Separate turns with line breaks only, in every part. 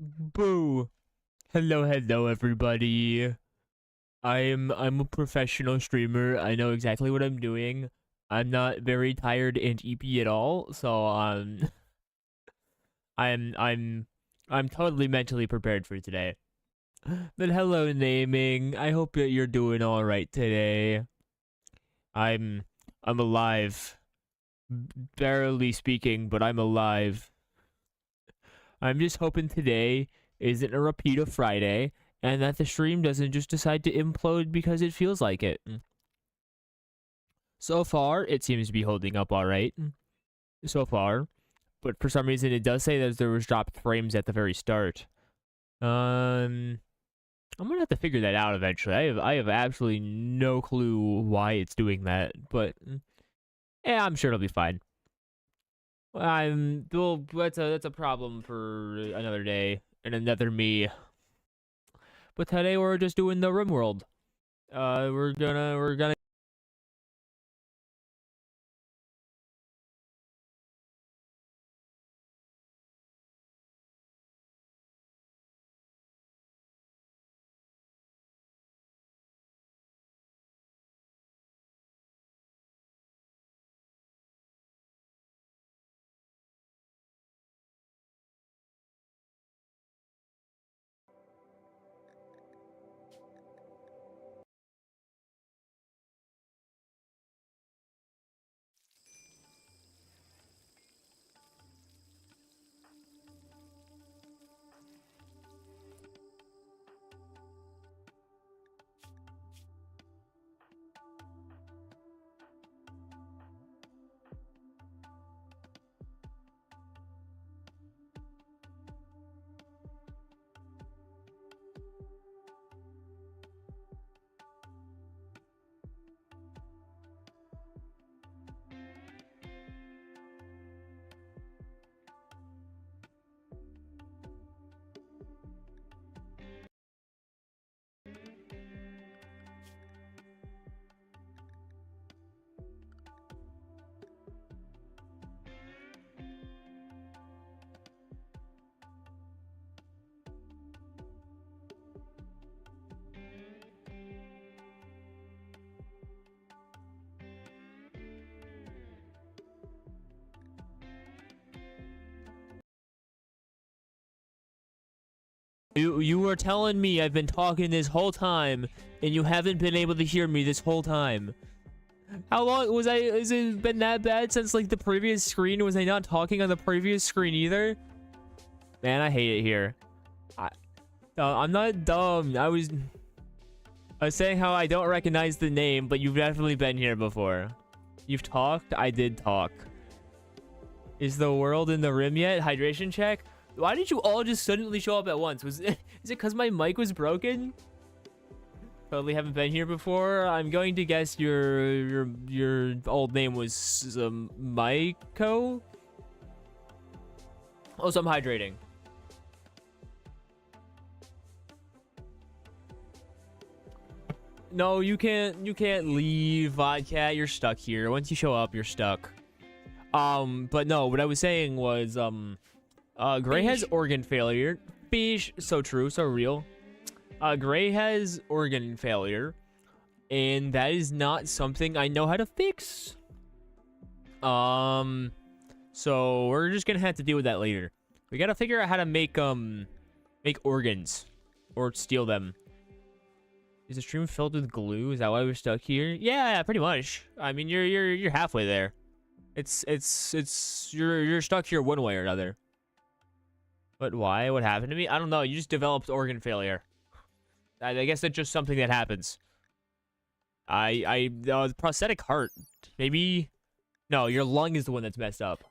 Boo. Hello, everybody. I'm a professional streamer. I know exactly what I'm doing. I'm not very tired and EP at all, so I'm I'm I'm totally mentally prepared for today. But hello, naming. I hope that you're doing all right today. I'm alive. Barely speaking, but I'm alive. I'm just hoping today isn't a repeat of Friday, and that the stream doesn't just decide to implode because it feels like it. So far, it seems to be holding up all right. So far. But for some reason, it does say that there was dropped frames at the very start. I'm gonna have to figure that out eventually. I have absolutely no clue why it's doing that, but yeah, I'm sure it'll be fine. Well, that's a problem for another day and another me. But today we're just doing the Rimworld. We're gonna. You were telling me I've been talking this whole time, and you haven't been able to hear me this whole time. How long was I? Has it been that bad since like the previous screen? Was I not talking on the previous screen either? Man, I hate it here. I'm not dumb. I was saying how I don't recognize the name, but you've definitely been here before. You've talked? I did talk. Is the world in the rim yet? Hydration check? Why did you all just suddenly show up at once? Is it because my mic was broken? Totally haven't been here before. I'm going to guess your old name was Maiko? Oh, so I'm hydrating. No, you can't leave, Vodka. You're stuck here. Once you show up, you're stuck. But no, what I was saying was, Gray has organ failure. Beesh. So true, so real. Gray has organ failure, and that is not something I know how to fix. So we're just gonna have to deal with that later. We gotta figure out how to make organs, or steal them. Is the stream filled with glue? Is that why we're stuck here? Yeah, pretty much. I mean, you're halfway there. You're stuck here one way or another. But why? What happened to me? I don't know. You just developed organ failure. I guess that's just something that happens. The prosthetic heart. Maybe. No, your lung is the one that's messed up.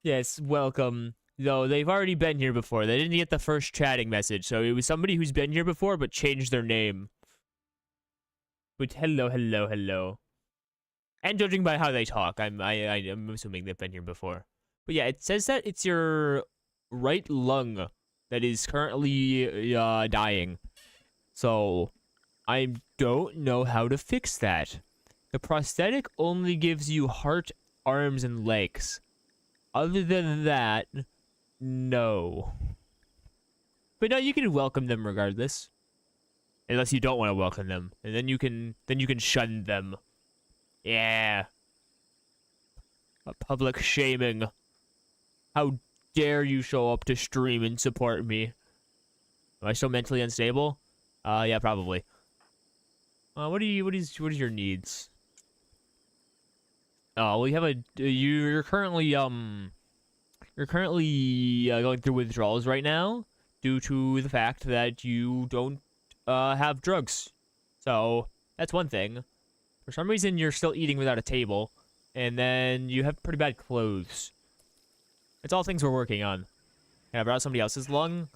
Yes, welcome. No, they've already been here before. They didn't get the first chatting message, so it was somebody who's been here before but changed their name. But hello. And judging by how they talk, I'm assuming they've been here before. But yeah, it says that it's your right lung that is currently dying. So I don't know how to fix that. The prosthetic only gives you heart, arms, and legs. Other than that, No. But no, you can welcome them regardless. Unless you don't want to welcome them. And then you can shun them. Yeah. A public shaming. How dare you show up to stream and support me? Am I still mentally unstable? Yeah, probably. What is your needs? Oh, well, you have you're currently going through withdrawals right now due to the fact that you don't have drugs. So that's one thing. For some reason, you're still eating without a table, and then you have pretty bad clothes. It's all things we're working on. Can I borrow somebody else's lung?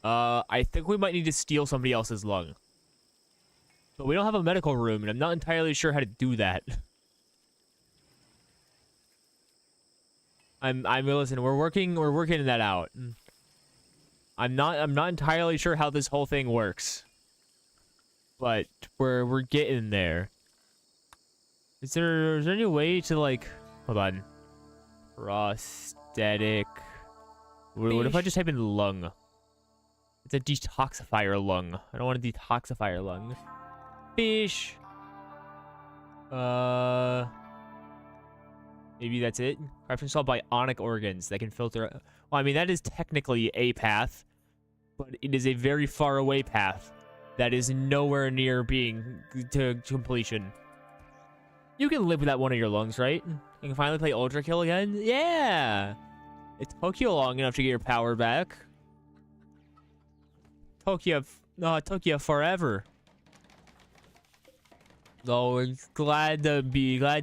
I think we might need to steal somebody else's lung. But we don't have a medical room, and I'm not entirely sure how to do that. Listen, we're working that out. I'm not entirely sure how this whole thing works. But we're getting there. Is there any way to, like, hold on. Prosthetic. What if I just type in lung? It's a detoxifier lung. I don't want a detoxifier lung. Fish. Maybe that's it. Craft installed bionic organs that can filter. Well, I mean, that is technically a path, but it is a very far away path that is nowhere near being to completion. You can live without one of your lungs, right? You can finally play Ultra Kill again? Yeah! It took you long enough to get your power back. Took you forever. So it's glad to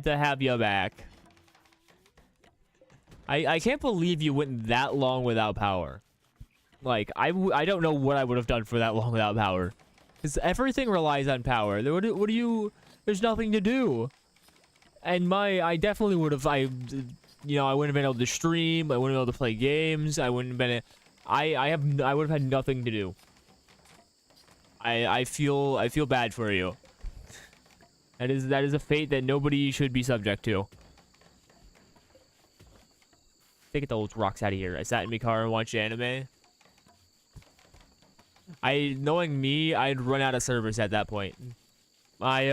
have you back. I can't believe you went that long without power. Like, I don't know what I would have done for that long without power. Because everything relies on power. There's nothing to do. And I definitely would have, I wouldn't have been able to stream. I wouldn't have been able to play games. I wouldn't have been, I would have had nothing to do. I feel bad for you. That is a fate that nobody should be subject to. Get those rocks out of here. I sat in my car and watched anime. Knowing me, I'd run out of service at that point. I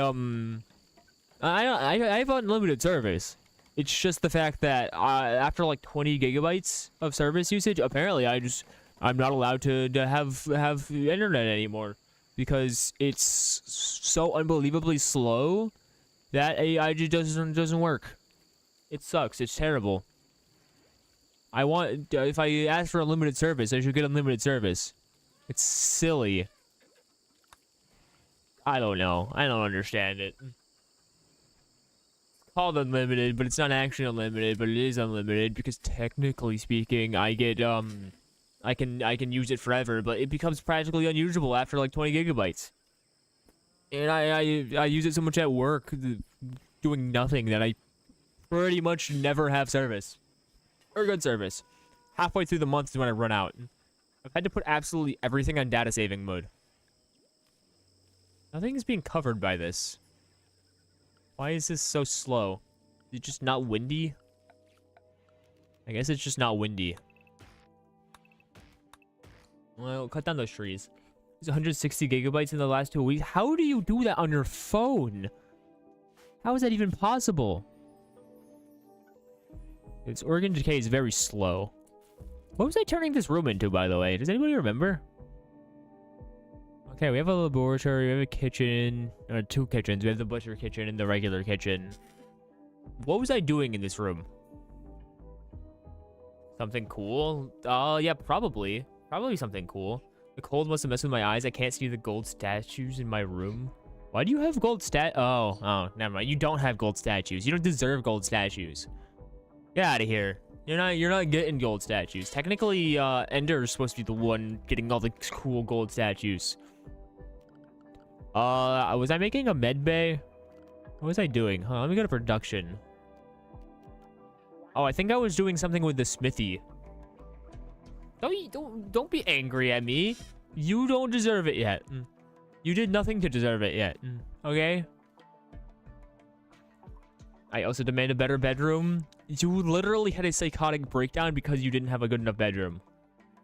have unlimited service. It's just the fact that after like 20 gigabytes of service usage, apparently I'm not allowed to have internet anymore because it's so unbelievably slow that AI just doesn't work. It sucks. It's terrible. If I ask for unlimited service, I should get unlimited service. It's silly. I don't know. I don't understand it. It's called unlimited, but it's not actually unlimited, but it is unlimited because technically speaking, I get I can use it forever, but it becomes practically unusable after like 20 gigabytes. And I use it so much at work doing nothing that I pretty much never have service. Or good service. Halfway through the month is when I run out. I've had to put absolutely everything on data saving mode. Nothing is being covered by this. Why is this so slow? Is it just not windy? I guess it's just not windy. Well, cut down those trees. It's 160 gigabytes in the last 2 weeks. How do you do that on your phone? How is that even possible? Its organ decay is very slow. What was I turning this room into, by the way? Does anybody remember? Okay, we have a laboratory, we have a kitchen, or 2 kitchens. We have the butcher kitchen and the regular kitchen. What was I doing in this room? Something cool? Yeah, probably. Probably something cool. The cold must have messed with my eyes. I can't see the gold statues in my room. Why do you have gold Oh, never mind. You don't have gold statues. You don't deserve gold statues. Get out of here. You're not getting gold statues. Technically, Ender is supposed to be the one getting all the cool gold statues. Was I making a med bay? What was I doing? Let me go to production. Oh, I think I was doing something with the smithy. Don't be angry at me. You don't deserve it yet. You did nothing to deserve it yet. Okay? I also demand a better bedroom. You literally had a psychotic breakdown because you didn't have a good enough bedroom.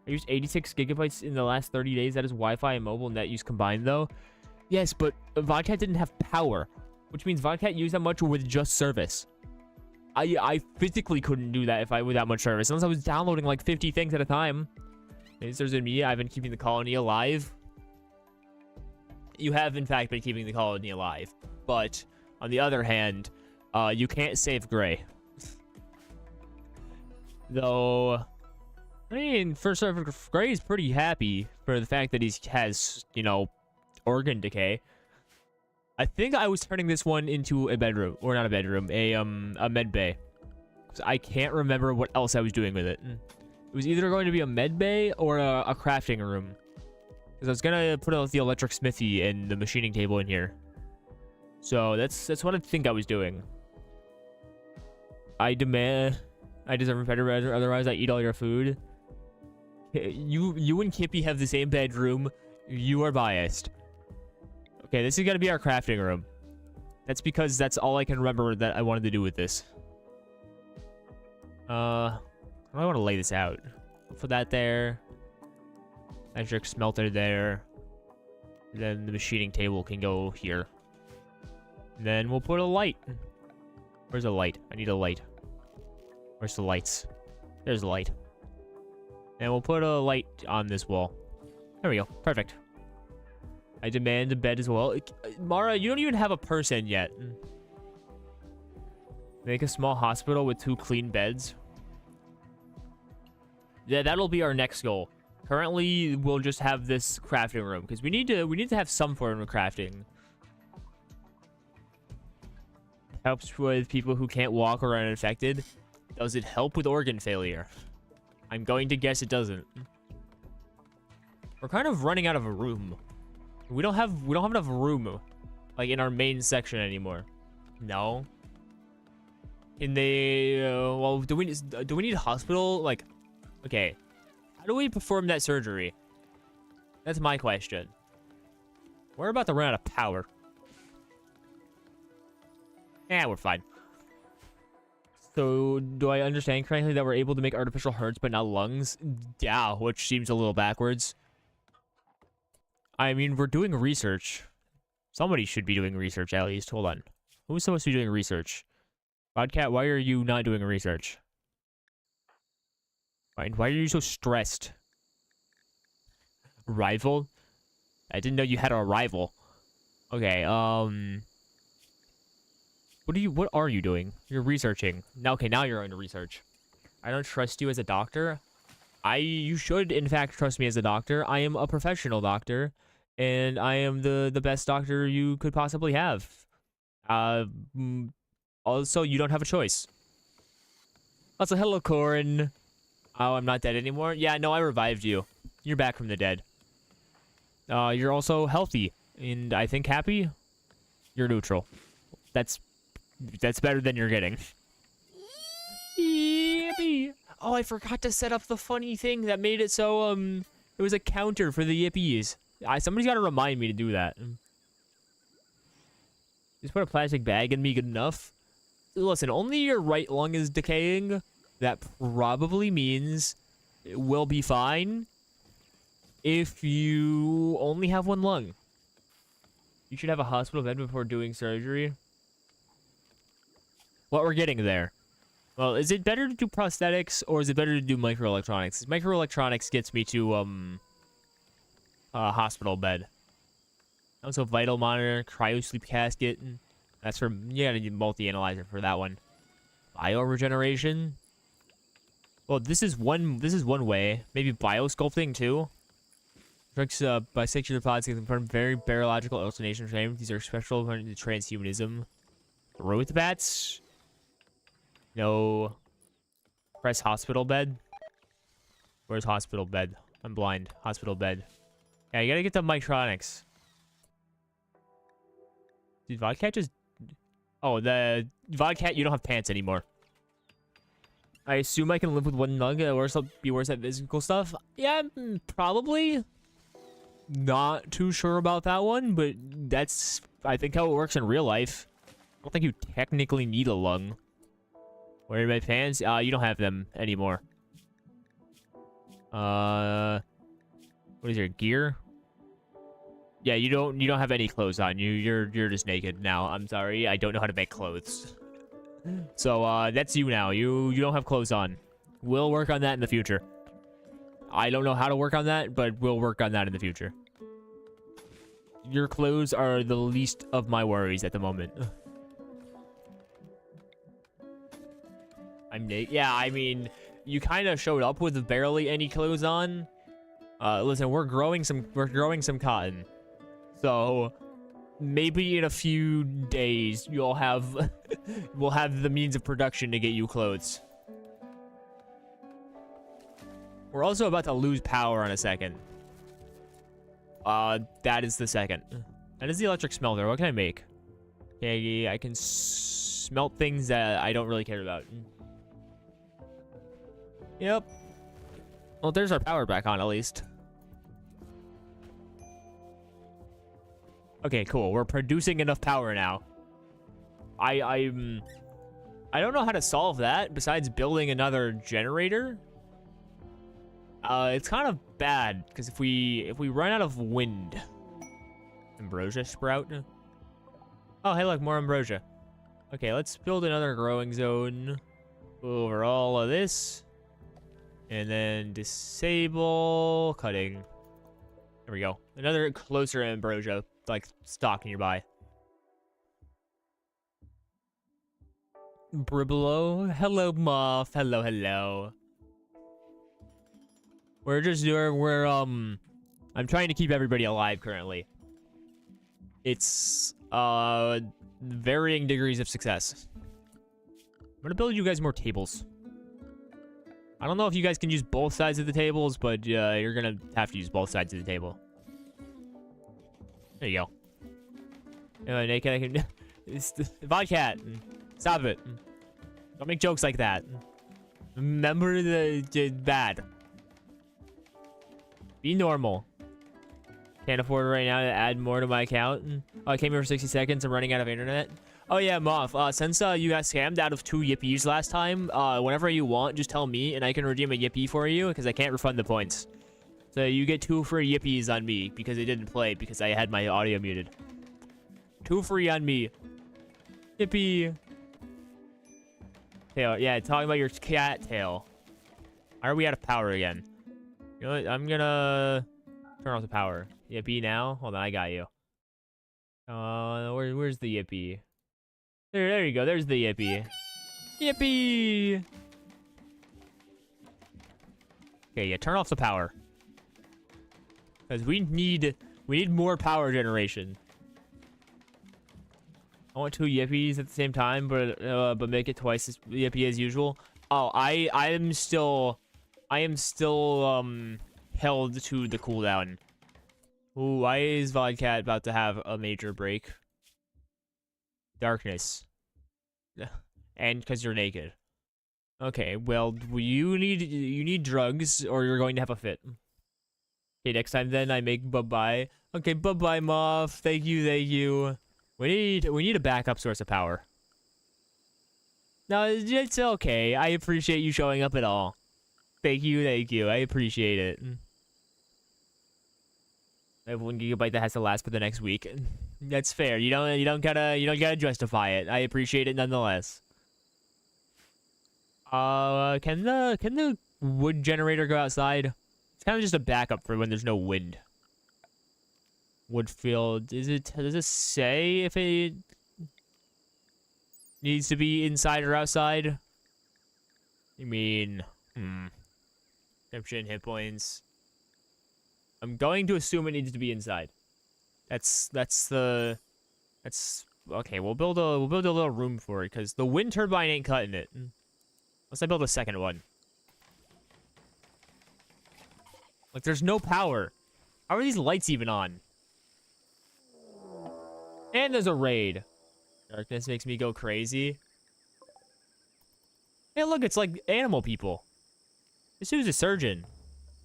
I used 86 gigabytes in the last 30 days. That is Wi-Fi and mobile net use combined, though. Yes, but Vodcat didn't have power, which means Vodcat used that much with just service. I physically couldn't do that with that much service, unless I was downloading like 50 things at a time. There's me. I've been keeping the colony alive. You have, in fact, been keeping the colony alive. But, on the other hand, you can't save Gray. Though, I mean, Gray is pretty happy for the fact that he has, you know, organ decay. I think I was turning this one into a bedroom, or not a bedroom, a med bay. Because I can't remember what else I was doing with it. It was either going to be a med bay or a crafting room. Because I was gonna put the electric smithy and the machining table in here. So that's what I think I was doing. I deserve better, otherwise I eat all your food. You and Kippy have the same bedroom. You are biased. Okay, this is gonna be our crafting room. That's because that's all I can remember that I wanted to do with this. How do I want to lay this out? Put that there. Electric smelter there. Then the machining table can go here. Then we'll put a light. Where's a light? I need a light. Where's the lights? There's a light. And we'll put a light on this wall. There we go. Perfect. I demand a bed as well. Mara, you don't even have a person yet. Make a small hospital with 2 clean beds. Yeah, that'll be our next goal. Currently, we'll just have this crafting room because we need to have some form of crafting. Helps with people who can't walk or are unaffected. Does it help with organ failure? I'm going to guess it doesn't. We're kind of running out of a room. We don't have enough room, like in our main section anymore. No. In the well, do we need a hospital? Like, okay, how do we perform that surgery? That's my question. We're about to run out of power. Yeah, we're fine. So, do I understand correctly that we're able to make artificial hearts but not lungs? Yeah, which seems a little backwards. I mean, we're doing research. Somebody should be doing research, at least. Hold on. Who's supposed to be doing research? Vodcat, why are you not doing research? Why are you so stressed? Rival? I didn't know you had a rival. Okay, what are you doing? You're researching. Now, okay, now you're going to research. I don't trust you as a doctor. You should, in fact, trust me as a doctor. I am a professional doctor, and I am the best doctor you could possibly have. Also, you don't have a choice. Also, hello, Corin. Oh, I'm not dead anymore? Yeah, no, I revived you. You're back from the dead. You're also healthy, and I think happy. You're neutral. That's better than you're getting. Yippee! Oh, I forgot to set up the funny thing that made it so, it was a counter for the yippies. Somebody's got to remind me to do that. Just put a plastic bag in me good enough. Listen, only your right lung is decaying. That probably means it will be fine if you only have one lung. You should have a hospital bed before doing surgery. Well, we're getting there. Well, is it better to do prosthetics or is it better to do microelectronics? Microelectronics gets me to a hospital bed. Also, vital monitor, cryo sleep casket. That's for, you gotta need multi-analyzer for that one. Bioregeneration. Well, this is one way. Maybe biosculpting too. Tricks bisecular pods can confirm very biological alternation frame. These are special according to transhumanism. Growth bats. No. Press hospital bed. Where's hospital bed? I'm blind. Hospital bed. Yeah, you gotta get the Micronics. Did Vodcat just... Oh, the Vodcat, you don't have pants anymore. I assume I can live with one lung or be worse at physical stuff. Yeah, probably. Not too sure about that one, but that's, I think, how it works in real life. don't think you technically need a lung. Where are my pants? You don't have them anymore. What is your gear? Yeah, you don't have any clothes on. You're just naked now. I'm sorry. I don't know how to make clothes. So, that's you now. You don't have clothes on. We'll work on that in the future. I don't know how to work on that, but we'll work on that in the future. Your clothes are the least of my worries at the moment. I'm naked. Yeah, I mean, you kind of showed up with barely any clothes on. Listen, we're growing some cotton. So maybe in a few days we'll have the means of production to get you clothes. We're also about to lose power in a second. That is the second. That is the electric smelter. What can I make? Okay, I can smelt things that I don't really care about. Yep. Well, there's our power back on at least. Okay, cool. We're producing enough power now. I don't know how to solve that besides building another generator. It's kind of bad because if we run out of wind, ambrosia sprout. Oh, hey, look, more ambrosia. Okay, let's build another growing zone over all of this, and then disable cutting. There we go. Another closer ambrosia like stock nearby. Briblo, hello, Moth. Hello, hello. I'm trying to keep everybody alive currently. It's varying degrees of success. I'm gonna build you guys more tables. I don't know if you guys can use both sides of the tables, but you're gonna have to use both sides of the table. There you go. Naked, I can. It's the Vodcat. Stop it. Don't make jokes like that. Remember the bad. Be normal. Can't afford right now to add more to my account. Oh, I came here for 60 seconds. I'm running out of internet. Oh yeah, Moth. Since you got scammed out of 2 yippies last time, whenever you want, just tell me and I can redeem a yippee for you because I can't refund the points. So you get 2 free yippies on me because they didn't play because I had my audio muted. 2 free on me. Yippee. Tail. Yeah, talking about your cat tail. Why are we out of power again? You know what? I'm gonna turn off the power. Yippee now? Hold on, I got you. Where's the yippee? There you go. There's the yippee. Yippee! Okay, yeah, turn off the power. Because we need more power generation. I want 2 yippies at the same time, but make it twice as yippee as usual. Oh, I am still held to the cooldown. Ooh, why is Vodcat about to have a major break? Darkness. And because you're naked. Okay, well, you need drugs or you're going to have a fit. Okay, next time then I make bye-bye. Okay, bye-bye, Moth. Thank you. We need a backup source of power. No, it's okay. I appreciate you showing up at all. Thank you. I appreciate it. I have 1 gigabyte that has to last for the next week. That's fair. You don't gotta justify it. I appreciate it nonetheless. Can the wood generator go outside? It's kind of just a backup for when there's no wind. Woodfield. Does it say if it needs to be inside or outside? I mean, Redemption, hit points. I'm going to assume it needs to be inside. That's okay. We'll build a little room for it because the wind turbine ain't cutting it. Unless I build a second one. Like, there's no power. How are these lights even on? And there's a raid. Darkness makes me go crazy. Hey, look, it's like animal people. This dude's a surgeon.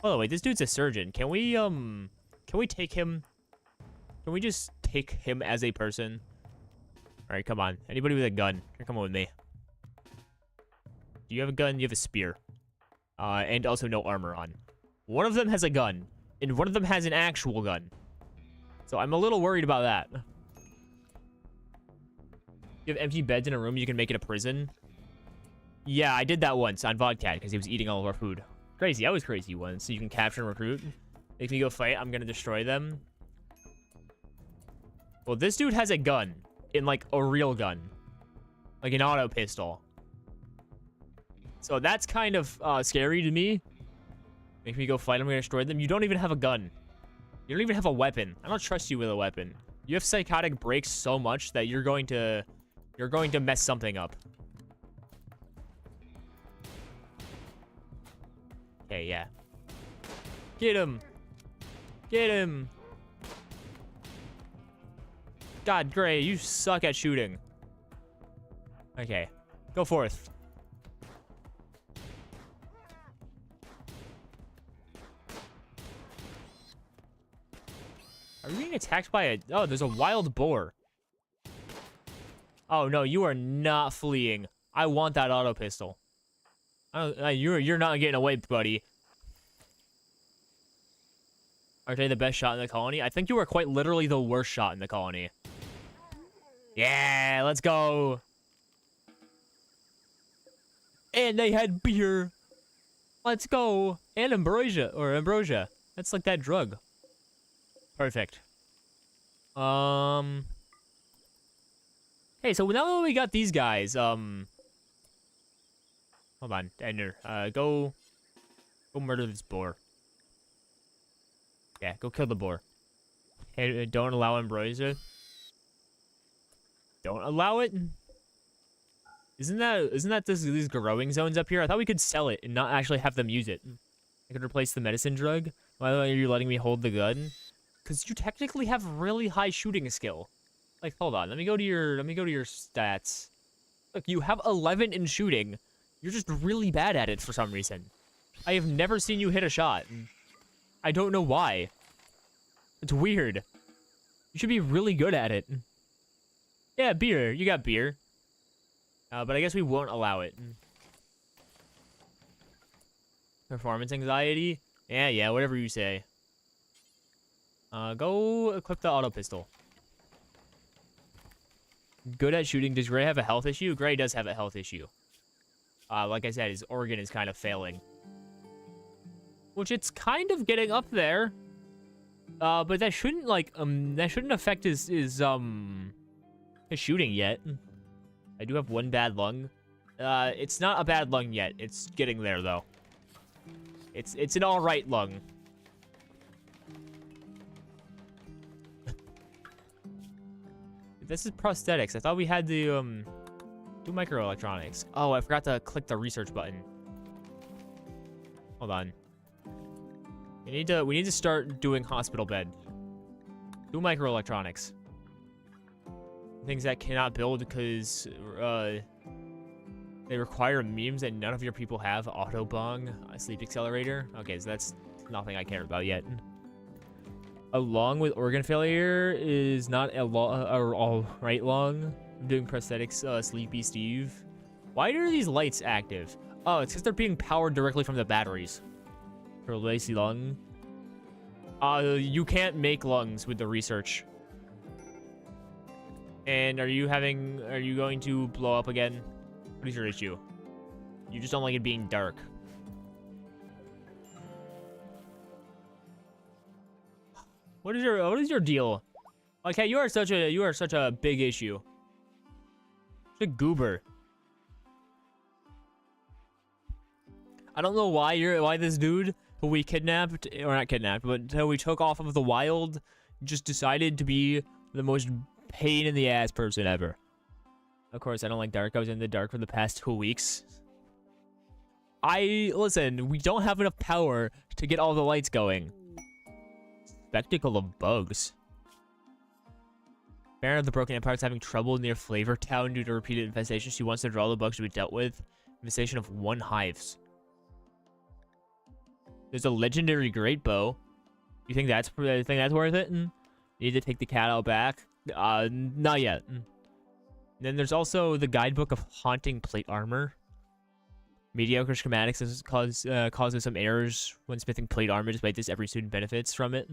Oh, wait, this dude's a surgeon. Can we take him? Can we just take him as a person? Alright, come on. Anybody with a gun? Here, come on with me. Do you have a gun? You have a spear. And also no armor on. One of them has a gun. And one of them has an actual gun. So I'm a little worried about that. You have empty beds in a room, you can make it a prison. Yeah, I did that once on Vodcat because he was eating all of our food. Crazy, I was crazy once. So you can capture and recruit. Make me go fight, I'm gonna destroy them. Well, this dude has a gun. In, like, a real gun. Like an auto pistol. So that's kind of scary to me. Make me go fight, I'm gonna destroy them. You don't even have a gun. You don't even have a weapon. I don't trust you with a weapon. You have psychotic breaks so much that you're going to mess something up. Okay, yeah. Get him. Get him. God, Gray, you suck at shooting. Okay, go forth. Are we being attacked by a... Oh, there's a wild boar. Oh, no, you are not fleeing. I want that auto pistol. You're not getting away, buddy. Are they the best shot in the colony? I think you are quite literally the worst shot in the colony. Yeah, let's go. And they had beer. Let's go. And ambrosia. That's like that drug. Perfect. Hey, so now that we got these guys, hold on, Ender. Go murder this boar. Yeah, go kill the boar. Hey, don't allow ambrosia. Don't allow it? Isn't that these growing zones up here? I thought we could sell it and not actually have them use it. I could replace the medicine drug. Why are you letting me hold the gun? Because you technically have really high shooting skill. Like, hold on. Let me go to your stats. Look, you have 11 in shooting. You're just really bad at it for some reason. I have never seen you hit a shot. I don't know why. It's weird. You should be really good at it. Yeah, beer. You got beer. But I guess we won't allow it. Performance anxiety? Yeah, whatever you say. Go equip the auto pistol. Good at shooting. Does Gray have a health issue? Gray does have a health issue. Like I said, his organ is kind of failing. Which it's kind of getting up there. But that shouldn't, like, that shouldn't affect his shooting yet. I do have one bad lung. It's not a bad lung yet. It's getting there, though. It's an alright lung. This is prosthetics. I thought we had the, do microelectronics. Oh, I forgot to click the research button. Hold on. We need to start doing hospital bed. Do microelectronics. Things that cannot build because, they require memes that none of your people have. Autobong, a sleep accelerator. Okay, so that's nothing I care about yet. Along with organ failure is not all right long. I'm doing prosthetics, Sleepy Steve. Why are these lights active? Oh, it's because they're being powered directly from the batteries. For lacy lung. You can't make lungs with the research. And are you going to blow up again? What is your issue? You just don't like it being dark. What is your deal? Okay, you are such a big issue. Such a goober. I don't know why this dude who we kidnapped, or not kidnapped, but who we took off of the wild, just decided to be the most pain in the ass person ever. Of course, I don't like dark. I was in the dark for the past 2 weeks. Listen, we don't have enough power to get all the lights going. Spectacle of bugs. Baron of the Broken Empire is having trouble near Flavor Town due to repeated infestation. She wants to draw the bugs to be dealt with. Infestation of 1 hives. There's a legendary great bow. You think that's worth it? You need to take the cat out back? Not yet. then there's also the guidebook of haunting plate armor. Mediocre schematics causes some errors when smithing plate armor. Despite this, every student benefits from it.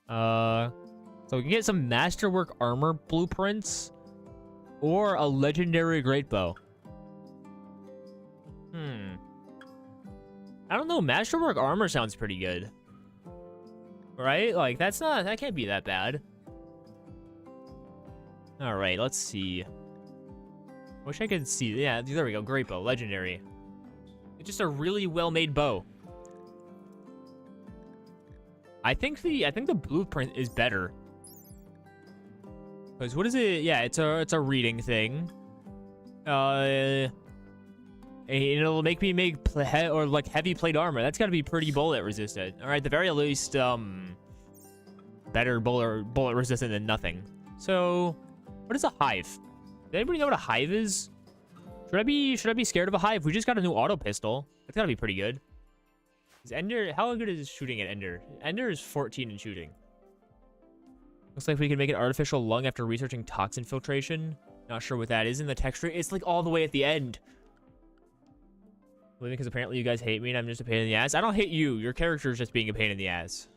So we can get some masterwork armor blueprints or a legendary great bow. I don't know. Masterwork armor sounds pretty good, right? Like that can't be that bad. All right, let's see. Wish I could see. Yeah, there we go. Great bow, legendary. It's just a really well-made bow. I think the blueprint is better. Cause what is it? Yeah, it's a reading thing. It'll make me make heavy plate armor. That's gotta be pretty bullet resistant. All right, at the very least, better bullet resistant than nothing. So, what is a hive? Does anybody know what a hive is? Should I be scared of a hive? We just got a new auto pistol. That's gotta be pretty good. Is Ender, how good is shooting at Ender? Ender is 14 in shooting. Looks like we can make an artificial lung after researching toxin filtration. Not sure what that is in the texture. It's like all the way at the end. Because apparently you guys hate me and I'm just a pain in the ass. I don't hate you. Your character is just being a pain in the ass.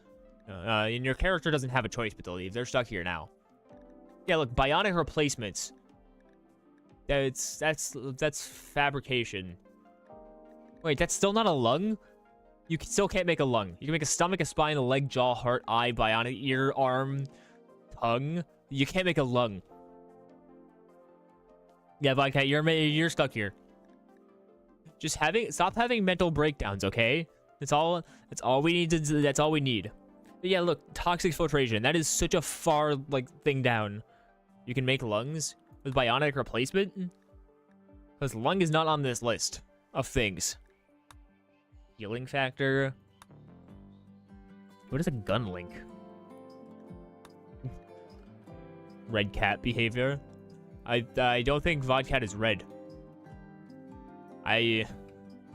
And your character doesn't have a choice but to leave. They're stuck here now. Yeah, look, bionic replacements. That's fabrication. Wait, that's still not a lung? You still can't make a lung. You can make a stomach, a spine, a leg, jaw, heart, eye, bionic ear, arm, tongue. You can't make a lung. Yeah, Vodcat, you're stuck here. Just stop having mental breakdowns, okay? That's all we need to do. That's all we need. But yeah, look, toxic filtration. That is such a far thing down. You can make lungs with bionic replacement? Because lung is not on this list of things. Healing factor. What is a gun link? Red cat behavior. I don't think Vodcat is red.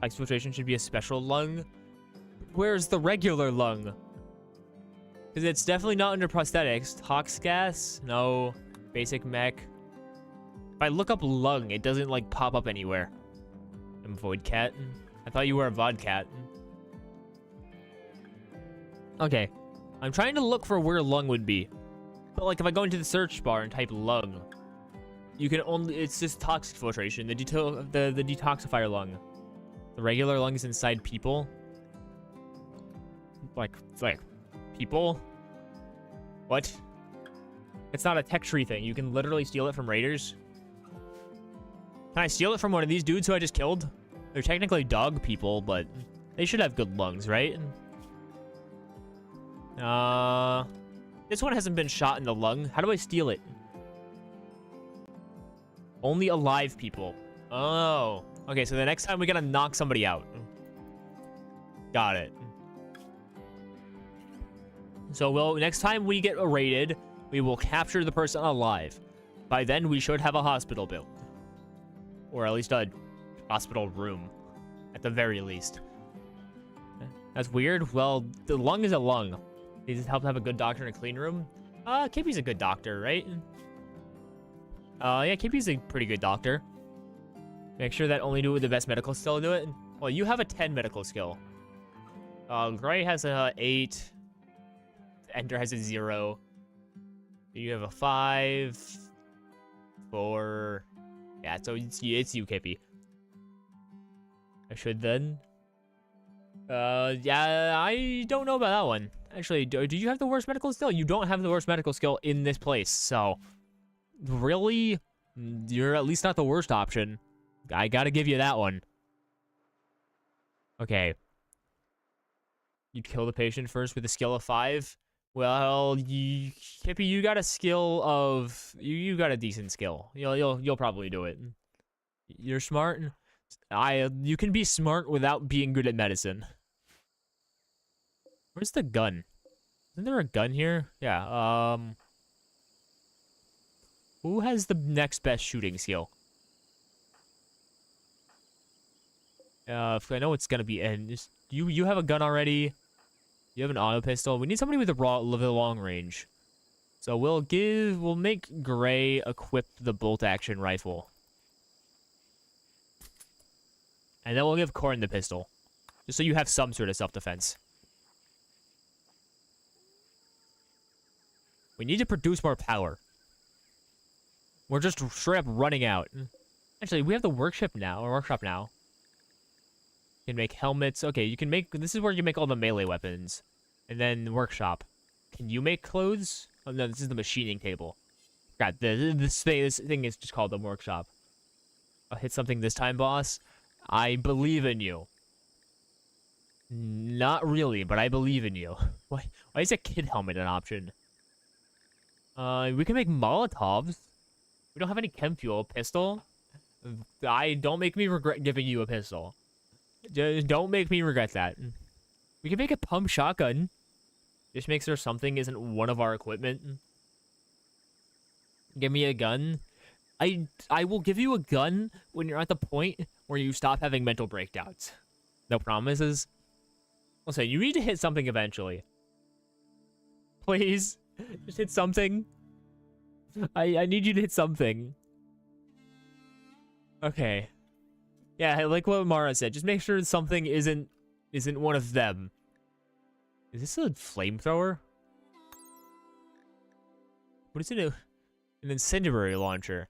Exfiltration should be a special lung. Where's the regular lung? Because it's definitely not under prosthetics. Tox gas? No. Basic mech. If I look up lung, it doesn't pop up anywhere. I'm Void Cat. I thought you were a Vodcat. Okay. I'm trying to look for where lung would be. But if I go into the search bar and type lung, you can only, it's just toxic filtration, the detoxifier lung. The regular lung is inside people. Like people? What? It's not a tech tree thing. You can literally steal it from raiders. Can I steal it from one of these dudes who I just killed? They're technically dog people, but they should have good lungs, right? This one hasn't been shot in the lung. How do I steal it? Only alive people. Oh. Okay, so the next time we gotta knock somebody out. Got it. So, next time we get raided, we will capture the person alive. By then, we should have a hospital built. Or at least a hospital room. At the very least. That's weird. Well, the lung is a lung. They just help have a good doctor in a clean room. Kippy's a good doctor, right? Yeah, Kippy's a pretty good doctor. Make sure that only do with the best medical skill do it. Well, you have a 10 medical skill. Gray has a 8. Ender has a 0. You have a 5. 4. Yeah, so it's you, Kippy. I should then. Yeah, I don't know about that one. Actually, do you have the worst medical skill? You don't have the worst medical skill in this place, so... Really? You're at least not the worst option. I gotta give you that one. Okay. You'd kill the patient first with a skill of 5? Well, Kippy, you got a skill of... You got a decent skill. You'll probably do it. You're smart. You can be smart without being good at medicine. Where's the gun? Isn't there a gun here? Yeah, who has the next best shooting skill? If I know it's gonna be you have a gun already. You have an auto pistol. We need somebody with a long range. So we'll make Gray equip the bolt action rifle. And then we'll give Corn the pistol. Just so you have some sort of self-defense. We need to produce more power. We're just straight up running out. Actually, we have the workshop now. You can make helmets. Okay, you can make... This is where you make all the melee weapons. And then workshop. Can you make clothes? Oh, no, this is the machining table. God, this thing is just called the workshop. I'll hit something this time, boss. I believe in you. Not really, but I believe in you. Why is a kid helmet an option? We can make Molotovs. We don't have any chem fuel. Pistol? Don't make me regret giving you a pistol. Just don't make me regret that. We can make a pump shotgun. Just make sure something isn't one of our equipment. Give me a gun. I will give you a gun when you're at the point where you stop having mental breakdowns. No promises. Listen, you need to hit something eventually. Please, just hit something. I need you to hit something. Okay. Yeah, like what Mara said, just make sure something isn't one of them. Is this a flamethrower? What is it? An incendiary launcher.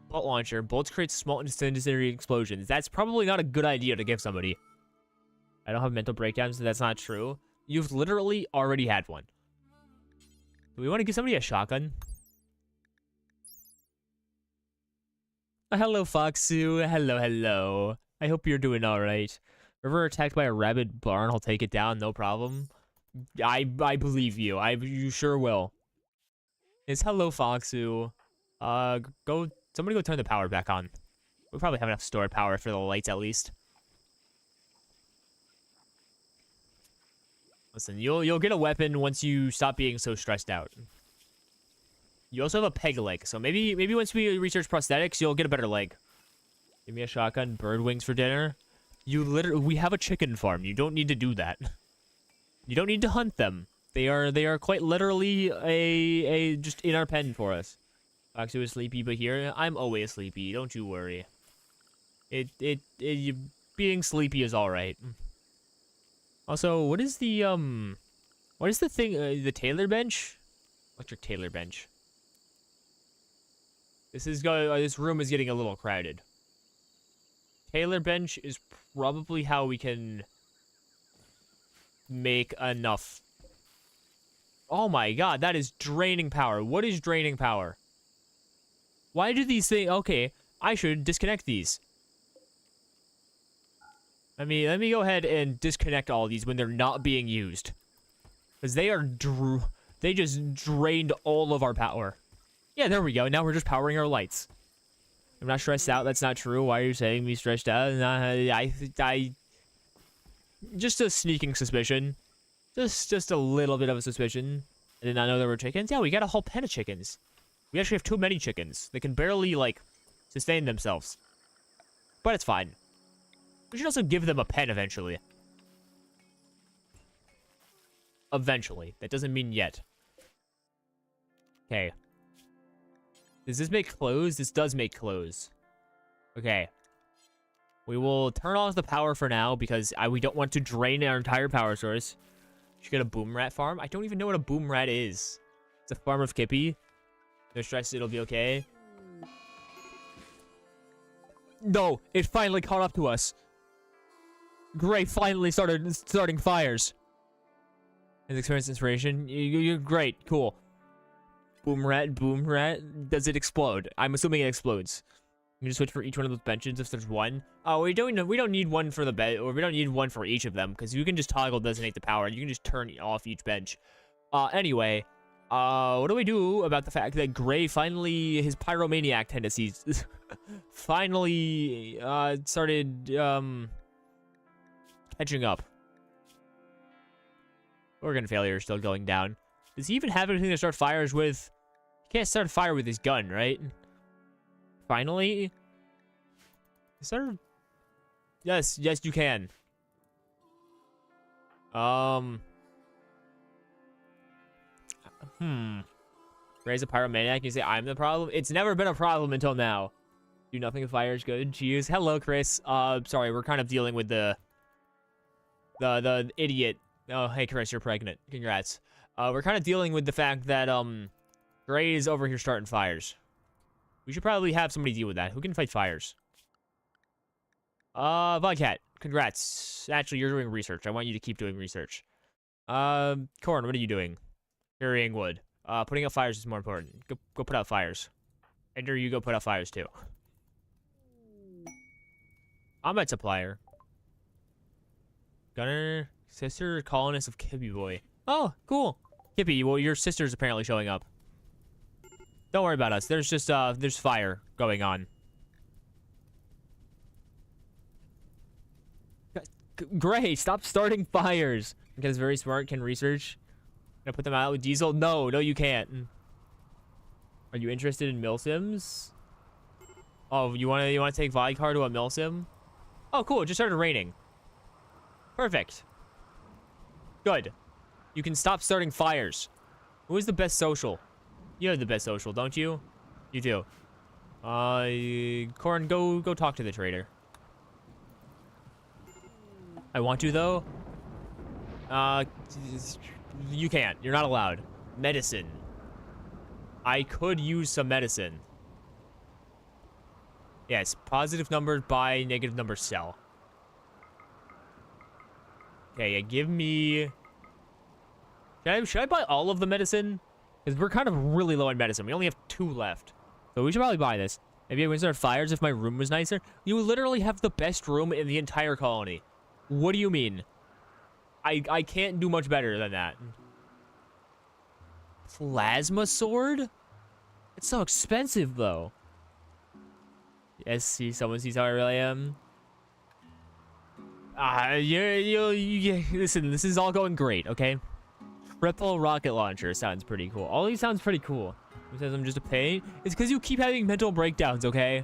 Bolt launcher. Bolts create small incendiary explosions. That's probably not a good idea to give somebody. I don't have mental breakdowns, so that's not true. You've literally already had one. Do we want to give somebody a shotgun? Hello, Foxu. Hello. I hope you're doing alright. If we're attacked by a rabid barn, I'll take it down, no problem. I believe you. You sure will. It's hello, Foxu. Somebody go turn the power back on. We probably have enough stored power for the lights at least. Listen, you'll get a weapon once you stop being so stressed out. You also have a peg leg, so maybe once we research prosthetics, you'll get a better leg. Give me a shotgun, bird wings for dinner. We have a chicken farm. You don't need to do that. You don't need to hunt them. They are quite literally just in our pen for us. Foxu is sleepy, but here I'm always sleepy. Don't you worry. Being sleepy is all right. Also, what is the thing? The tailor bench? Electric tailor bench. This room is getting a little crowded. Tailor bench is probably how we can make enough. Oh my god, that is draining power. What is draining power? Why do these things... Okay, I should disconnect these. Let me go ahead and disconnect all these when they're not being used. Because they just drained all of our power. Yeah, there we go. Now we're just powering our lights. I'm not stressed out. That's not true. Why are you saying me stressed out? Just a sneaking suspicion. Just a little bit of a suspicion. I did not know there were chickens. Yeah, we got a whole pen of chickens. We actually have too many chickens. They can barely, like, sustain themselves. But it's fine. We should also give them a pen eventually. Eventually. That doesn't mean yet. Okay. Does this make clothes? This does make clothes. Okay. We will turn off the power for now because we don't want to drain our entire power source. Should get a boom rat farm. I don't even know what a boom rat is. It's a farm of Kippy. No stress, it'll be okay. No, it finally caught up to us. Gray finally starting fires. Has experienced inspiration. You're great, cool. Boom rat. Does it explode? I'm assuming it explodes. You can just switch for each one of those benches if there's one. Oh, we don't need one for the bed, or we don't need one for each of them, because you can just toggle designate the power. You can just turn off each bench. Anyway, what do we do about the fact that Gray finally, his pyromaniac tendencies, finally started catching up? Organ failure is still going down. Does he even have anything to start fires with? He can't start a fire with his gun, right? Finally? Is there... Yes, you can. Raise a pyromaniac. You say I'm the problem. It's never been a problem until now. Do nothing if fire is good. Jeez. Hello, Chris. Sorry, we're kind of dealing with the idiot. Oh, hey, Chris, you're pregnant. Congrats. We're kind of dealing with the fact that Gray is over here starting fires. We should probably have somebody deal with that. Who can fight fires? Vodcat. Congrats. Actually, you're doing research. I want you to keep doing research. Corn, what are you doing? Carrying wood. Putting out fires is more important. Go put out fires. Ender, you go put out fires too. Combat supplier. Gunner, sister, colonist of Kippy Boy. Oh, cool. Kippy, well, your sister's apparently showing up. Don't worry about us. There's just, there's fire going on. Gray, stop starting fires. Because very smart, can research. Can I put them out with diesel? No, you can't. Are you interested in milsims? Oh, you wanna take Vodcar to a milsim? Oh, cool. It just started raining. Perfect. Good. You can stop starting fires. Who is the best social? You have the best social, don't you? You do. Corn, go talk to the trader. I want to, though. You can't. You're not allowed. Medicine. I could use some medicine. Yes, positive numbers buy, negative numbers sell. Okay, give me... Should I buy all of the medicine? Because we're kind of really low on medicine. We only have 2 left. So we should probably buy this. Maybe I would start fires if my room was nicer. You literally have the best room in the entire colony. What do you mean? I can't do much better than that. Plasma sword? It's so expensive, though. Yes, see, someone sees how I really am. Listen, this is all going great, okay? Triple rocket launcher sounds pretty cool. All these sounds pretty cool. Who says I'm just a pain? It's because you keep having mental breakdowns, okay?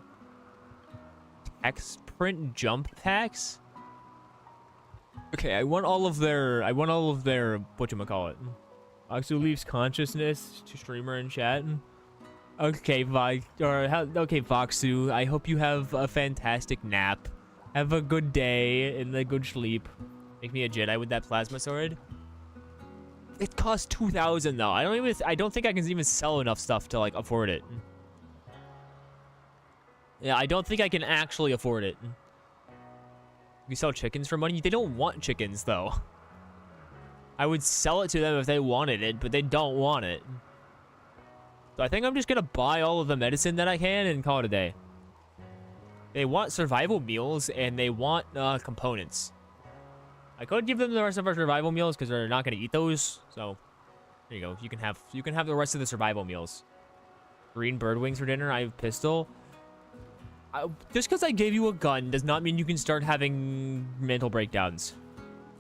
Text print jump packs? Okay, I want all of their whatchamacallit. Oxu leaves consciousness to streamer and chat. Okay, Voxu, I hope you have a fantastic nap. Have a good day and a good sleep. Make me a Jedi with that plasma sword. It costs 2,000 though. I don't think I can even sell enough stuff to like afford it. Yeah, I don't think I can actually afford it. We sell chickens for money. They don't want chickens though. I would sell it to them if they wanted it, but they don't want it. So I think I'm just gonna buy all of the medicine that I can and call it a day. They want survival meals and they want components. I could give them the rest of our survival meals because they're not gonna eat those. So there you go. You can have the rest of the survival meals. Green bird wings for dinner. I have pistol. Just because I gave you a gun does not mean you can start having mental breakdowns.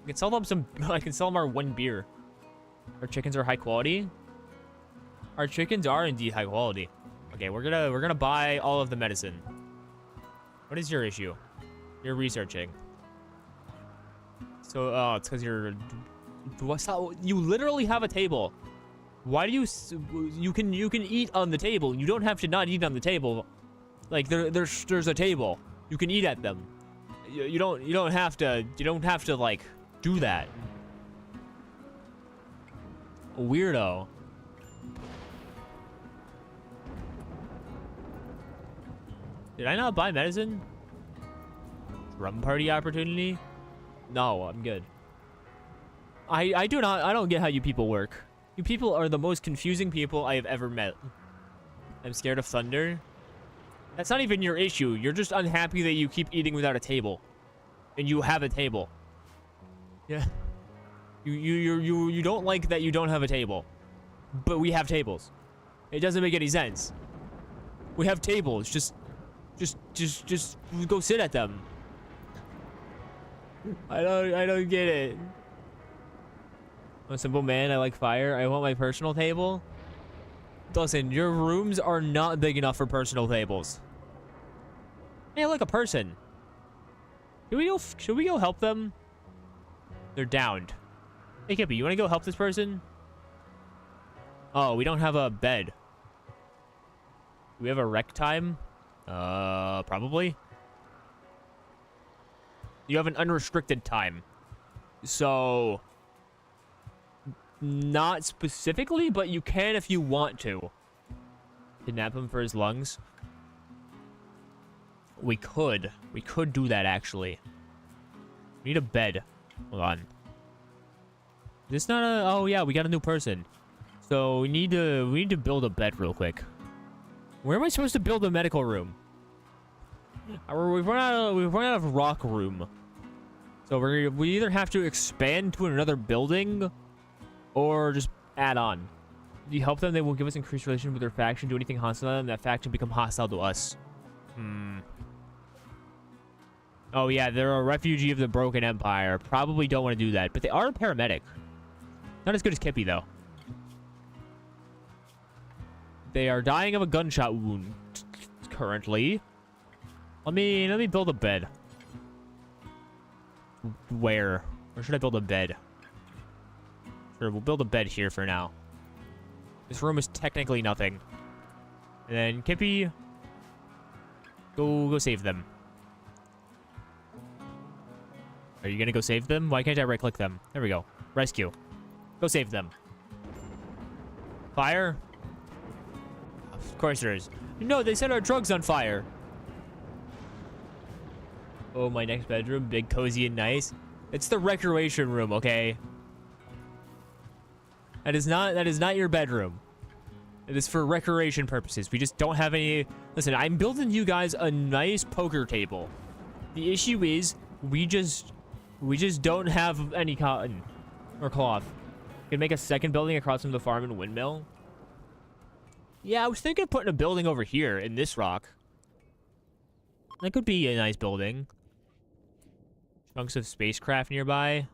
I can sell them I can sell them our 1 beer. Our chickens are high quality. Our chickens are indeed high quality. Okay, we're gonna buy all of the medicine. What is your issue? You're researching. So, it's because you're... You literally have a table. Why do you can eat on the table. You don't have to not eat on the table. Like there's a table. You can eat at them. You don't have to like do that. Weirdo. Did I not buy medicine? Rum party opportunity? No, I'm good. I don't get how you people work. You people are the most confusing people I have ever met. I'm scared of thunder. That's not even your issue. You're just unhappy that you keep eating without a table. And you have a table. Yeah. You don't like that you don't have a table. But we have tables. It doesn't make any sense. We have tables. Just go sit at them. I don't get it. I'm a simple man. I like fire. I want my personal table. Listen, your rooms are not big enough for personal tables. Hey, look, a person. Should we go help them? They're downed. Hey, Kippy, you want to go help this person? Oh, we don't have a bed. Do we have a rec time? Probably. You have an unrestricted time. So, not specifically, but you can if you want to. Kidnap him for his lungs. We could do that, actually. We need a bed. Hold on. Is this not a... Oh, yeah, we got a new person. So, we need to build a bed real quick. Where am I supposed to build a medical room? We've run out of rock room. So we either have to expand to another building or just add on. If you help them, they will give us increased relation with their faction. Do anything hostile to them, that faction become hostile to us. Oh yeah, they're a refugee of the Broken Empire. Probably don't want to do that, but they are a paramedic. Not as good as Kippy though. They are dying of a gunshot wound currently. Let me build a bed. Where should I build a bed? Sure, we'll build a bed here for now. This room is technically nothing. And then Kippy, go save them. Are you gonna go save them? Why can't I right-click them? There we go. Rescue. Go save them. Fire? Of course there is. No, they set our drugs on fire. Oh, my next bedroom, big, cozy, and nice. It's the recreation room, okay? That is not your bedroom. It is for recreation purposes. We just don't have any... Listen, I'm building you guys a nice poker table. The issue is, we just don't have any cotton or cloth. We can make a second building across from the farm and windmill. Yeah, I was thinking of putting a building over here in this rock. That could be a nice building. Chunks of spacecraft nearby.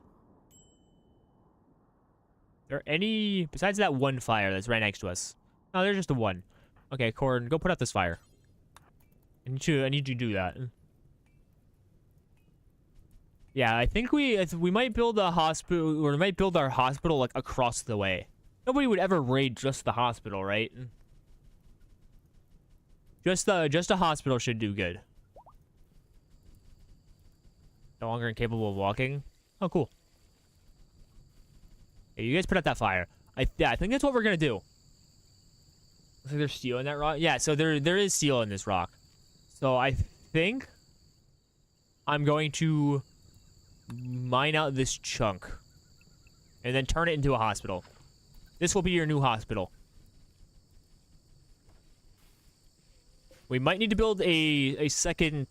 Are there any... Besides that one fire that's right next to us. No, there's just the one. Okay, Corin, go put out this fire. I need you to do that. Yeah, I think we might build a hospital, or we might build our hospital, like, across the way. Nobody would ever raid just the hospital, right? Just a hospital should do good. No longer incapable of walking. Oh, cool. Hey, you guys put out that fire. Yeah, I think that's what we're gonna do. Looks like there's steel in that rock. Yeah, so there is steel in this rock. So I think I'm going to mine out this chunk and then turn it into a hospital. This will be your new hospital. We might need to build a second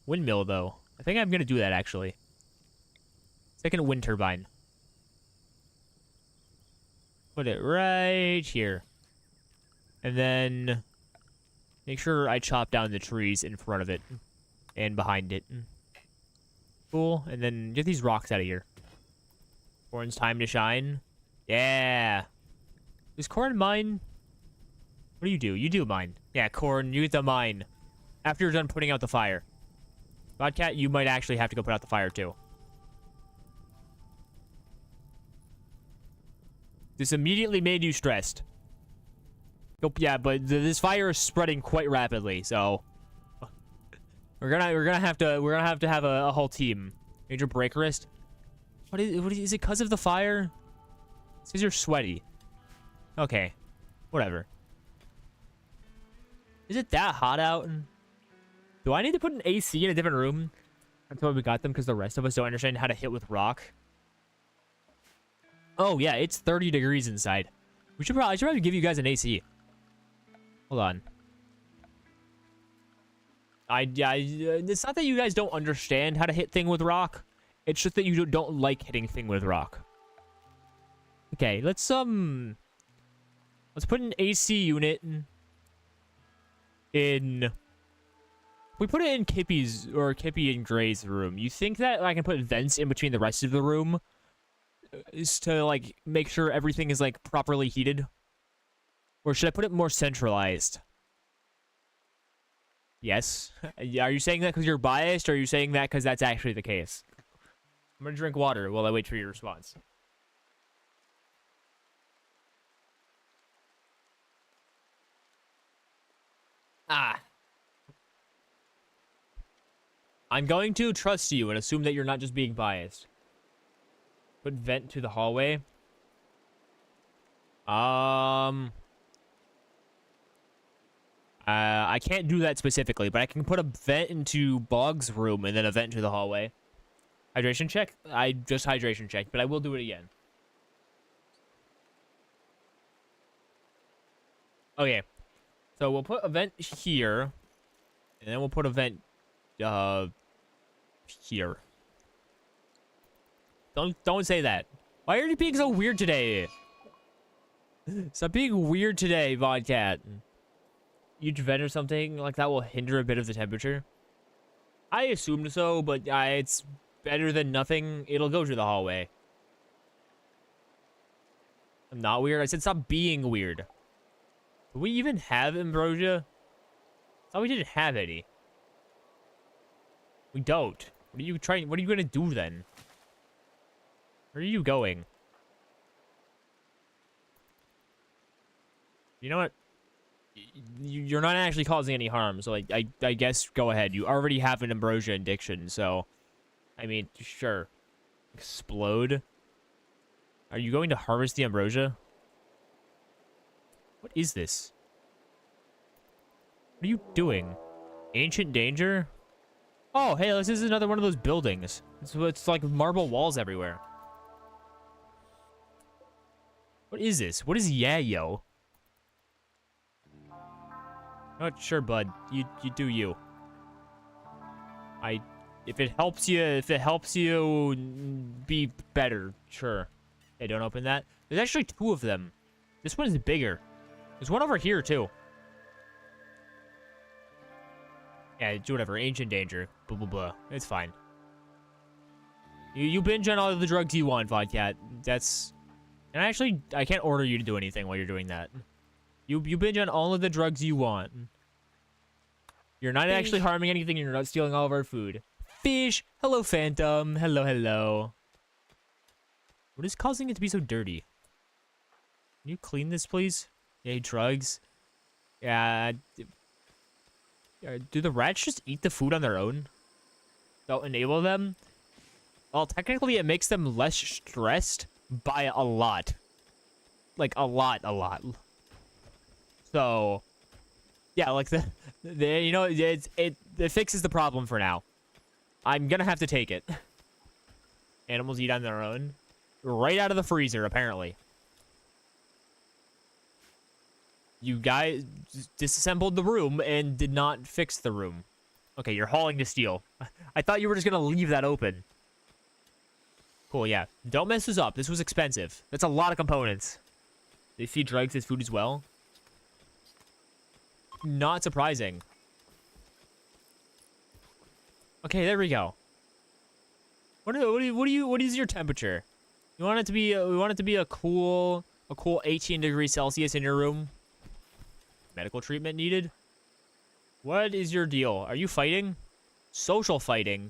windmill though. I think I'm gonna do that actually. Second wind turbine. Put it right here. And then make sure I chop down the trees in front of it and behind it. Cool. And then get these rocks out of here. Corn's time to shine. Yeah. Does Corn mine? What do you do? You do mine. Yeah, Corn, you get the mine. After you're done putting out the fire. Godcat, you might actually have to go put out the fire too. This immediately made you stressed. Oh, yeah, but this fire is spreading quite rapidly, so we're gonna have to have a whole team. Major break wrist. What is it? Because of the fire? It's because you're sweaty. Okay, whatever. Is it that hot out? Do I need to put an AC in a different room until we got them because the rest of us don't understand how to hit with rock? Oh yeah, it's 30 degrees inside. I should probably give you guys an AC. Hold on. It's not that you guys don't understand how to hit thing with rock. It's just that you don't like hitting thing with rock. Okay, let's put an AC unit in. We put it in Kippy's or Kippy and Gray's room. You think that I can put vents in between the rest of the room is to like make sure everything is like properly heated? Or should I put it more centralized? Yes. Are you saying that because you're biased, or are you saying that because that's actually the case? I'm gonna drink water while I wait for your response. Ah. I'm going to trust you and assume that you're not just being biased. Put vent to the hallway. I can't do that specifically, but I can put a vent into Bog's room and then a vent to the hallway. Hydration check? I just hydration checked, but I will do it again. Okay. So we'll put a vent here, and then we'll put a vent here. Don't say that. Why are you being so weird today? Stop being weird today, Vodcat. Huge vent or something like that will hinder a bit of the temperature. I assumed so, but it's better than nothing. It'll go to the hallway. I'm not weird. I said stop being weird. Do we even have ambrosia? I thought we didn't have any. We don't. What are you trying? What are you gonna do then? Where are you going? You know what? You're not actually causing any harm, so I guess go ahead. You already have an ambrosia addiction, so I mean, sure. Explode. Are you going to harvest the ambrosia? What is this? What are you doing? Ancient danger? Oh, hey, this is another one of those buildings. It's like marble walls everywhere. What is this? What is Yayo? Not sure, bud. You do you. If it helps you be better, sure. Hey, don't open that. There's actually two of them. This one is bigger. There's one over here too. Yeah, do whatever. Ancient danger. Blah blah blah. It's fine. You binge on all of the drugs you want, Vodcat. That's. And actually, I can't order you to do anything while you're doing that. You binge on all of the drugs you want. You're not actually harming anything. You're not stealing all of our food. Fish. Hello, Phantom. Hello, hello. What is causing it to be so dirty? Can you clean this, please? Yay, drugs. Yeah. Do the rats just eat the food on their own? Don't enable them? Well, technically, it makes them less stressed by a lot. Like, a lot. So, yeah, like the you know, it fixes the problem for now. I'm gonna have to take it. Animals eat on their own. Right out of the freezer, apparently. You guys disassembled the room and did not fix the room. Okay, you're hauling to steal. I thought you were just gonna leave that open. Cool, yeah. Don't mess this up. This was expensive. That's a lot of components. They feed drugs as food as well. Not surprising. Okay, there we go. What is your temperature? You want it to be we want it to be a cool 18 degrees Celsius in your room. Medical treatment needed. What is your deal? Are you fighting? Social fighting.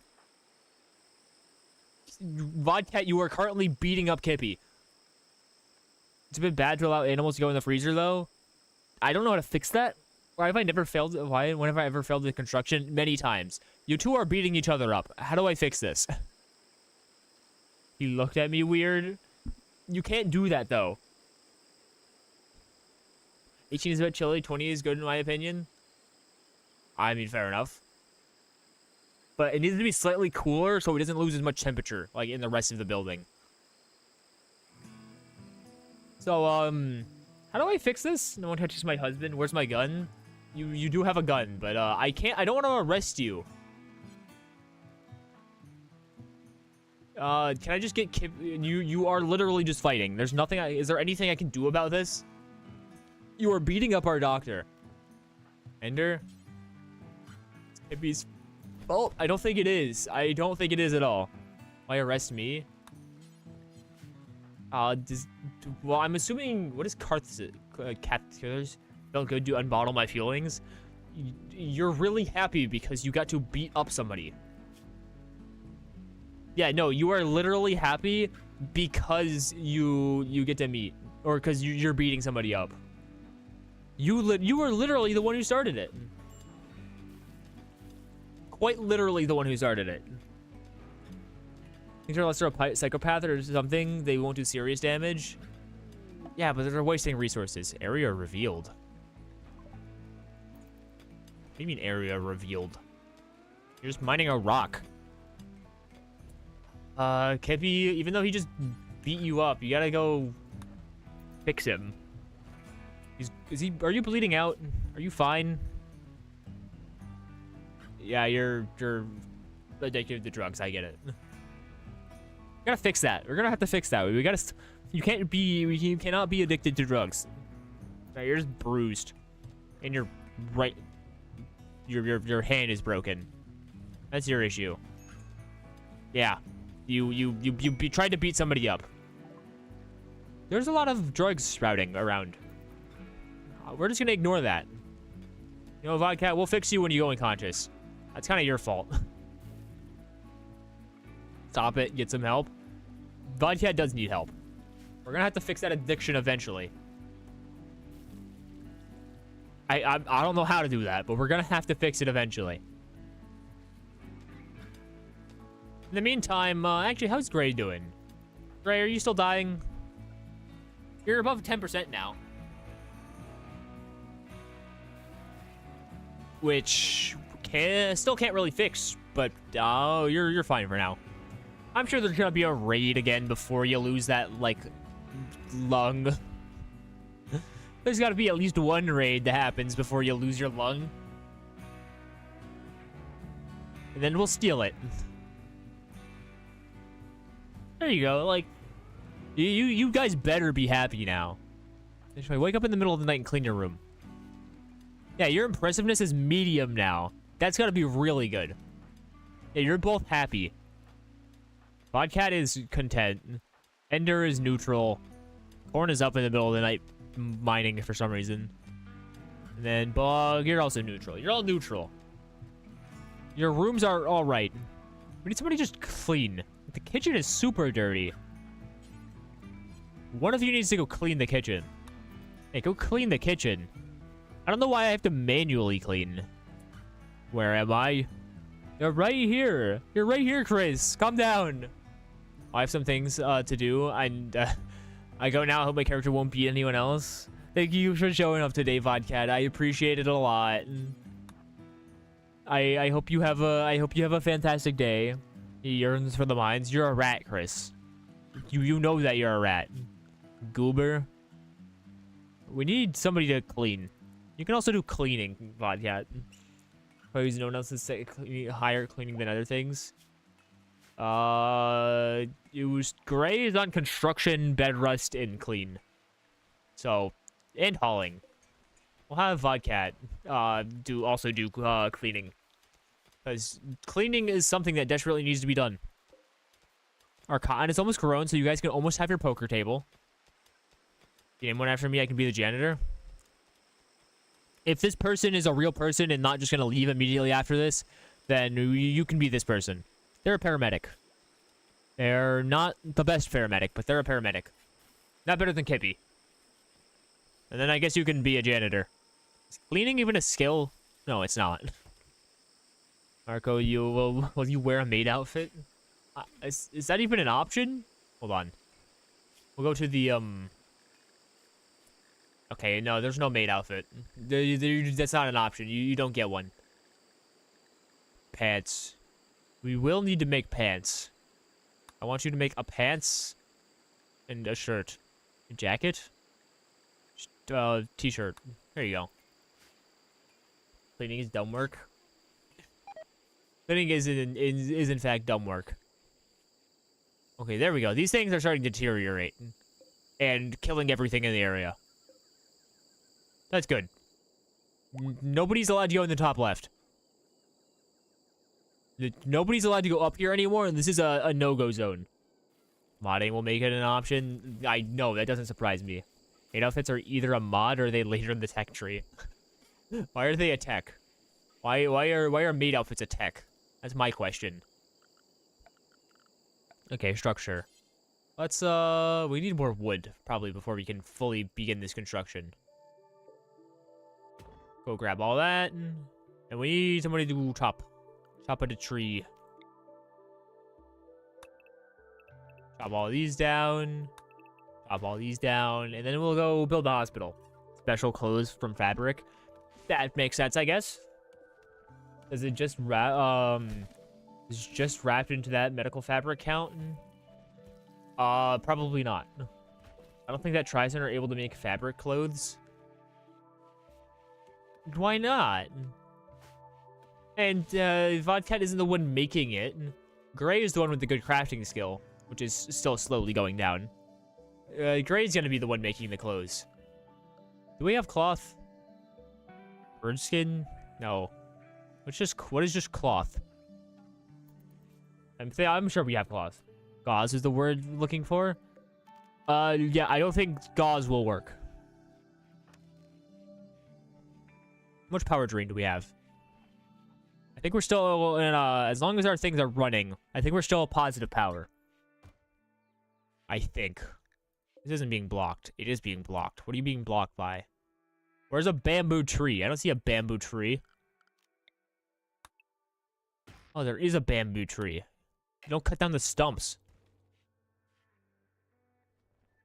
Vodcat, you are currently beating up Kippy. It's a bit bad to allow animals to go in the freezer, though. I don't know how to fix that. Why have I never failed? When have I ever failed the construction? Many times. You two are beating each other up. How do I fix this? He looked at me weird. You can't do that, though. 18 is a bit chilly. 20 is good, in my opinion. I mean, fair enough. But it needs to be slightly cooler so it doesn't lose as much temperature, like in the rest of the building. So, how do I fix this? No one touches my husband. Where's my gun? You do have a gun, but I don't want to arrest you. Can I just get Kip? You are literally just fighting. There's nothing. Is there anything I can do about this? You are beating up our doctor. Ender? Kippy's. Well, I don't think it is. I don't think it is at all. Why arrest me? Well, I'm assuming. What is cat killers? Don't go do unbottle my feelings. You're really happy because you got to beat up somebody. Yeah, no, you are literally happy because you get to meet, or because you're beating somebody up. You were literally the one who started it. quite literally the one who started it. Think unless they're a psychopath or something, they won't do serious damage. Yeah, but they're wasting resources. Area revealed. What do you mean area revealed? You're just mining a rock. Kippy, even though he just beat you up, you gotta go fix him. Are you bleeding out? Are you fine? Yeah, you're addicted to drugs. I get it. We gotta fix that. We're gonna have to fix that. We gotta. You cannot be addicted to drugs. Right, you're just bruised, and your hand is broken. That's your issue. Yeah, you tried to beat somebody up. There's a lot of drugs sprouting around. We're just gonna ignore that. You know, Vodcat, we'll fix you when you go unconscious. That's kind of your fault. Stop it. Get some help. Vodcat does need help. We're gonna have to fix that addiction eventually. I don't know how to do that, but we're gonna have to fix it eventually. In the meantime, actually, how's Gray doing? Gray, are you still dying? You're above 10% now. Which still can't really fix, but you're fine for now. I'm sure there's gonna be a raid again before you lose that, like, lung. There's gotta be at least one raid that happens before you lose your lung. And then we'll steal it. There you go, like, you guys better be happy now. Wake up in the middle of the night and clean your room. Yeah, your impressiveness is medium now. That's gotta be really good. Yeah, you're both happy. Vodcat is content. Ender is neutral. Corn is up in the middle of the night mining for some reason. And then Bug, you're also neutral. You're all neutral. Your rooms are all right. We need somebody just clean. The kitchen is super dirty. One of you needs to go clean the kitchen. Hey, go clean the kitchen. I don't know why I have to manually clean. Where am I? You're right here. You're right here, Chris. Calm down. I have some things to do, and I go now. I hope my character won't beat anyone else. Thank you for showing up today, Vodcat. I appreciate it a lot. I hope you have a fantastic day. He yearns for the mines. You're a rat, Chris. You know that you're a rat. Goober. We need somebody to clean. You can also do cleaning, Vodcat. Probably no one else is higher cleaning than other things. It was Gray is on construction, bed rust, and clean. So, and hauling. We'll have Vodcat also do cleaning. Because cleaning is something that desperately needs to be done. Our cotton is almost grown, so you guys can almost have your poker table. Game one after me, I can be the janitor. If this person is a real person and not just going to leave immediately after this, then you can be this person. They're a paramedic. They're not the best paramedic, but they're a paramedic. Not better than Kippy. And then I guess you can be a janitor. Is cleaning even a skill? No, it's not. Marco, will you wear a maid outfit? Is that even an option? Hold on. We'll go to the, Okay, no, there's no maid outfit. That's not an option. You don't get one. Pants. We will need to make pants. I want you to make a pants and a shirt. A jacket? T-shirt. There you go. Cleaning is dumb work. Cleaning is in fact dumb work. Okay, there we go. These things are starting to deteriorate. And killing everything in the area. That's good. Nobody's allowed to go in the top left. Nobody's allowed to go up here anymore, and this is a no-go zone. Modding will make it an option. I know, that doesn't surprise me. Maid outfits are either a mod or they later in the tech tree. Why are they a tech? Why are maid outfits a tech? That's my question. Okay, structure. Let's, we need more wood, probably, before we can fully begin this construction. Go grab all that. And we need somebody to chop Chop out a tree. Chop all these down. Chop all these down. And then we'll go build the hospital. Special clothes from fabric. That makes sense, I guess. Is it just is just wrapped into that medical fabric count? Probably not. I don't think that Tricen are able to make fabric clothes. Why not? And Vodka isn't the one making it. Gray is the one with the good crafting skill, which is still slowly going down. Gray's gonna be the one making the clothes. Do we have cloth? Bird skin? No. What is just cloth? I'm sure we have cloth. Gauze is the word looking for. Yeah, I don't think gauze will work. How much power drain do we have? I think we're still in, as long as our things are running, I think we're still a positive power. I think. This isn't being blocked. It is being blocked. What are you being blocked by? Where's a bamboo tree? I don't see a bamboo tree. Oh, there is a bamboo tree. You don't cut down the stumps.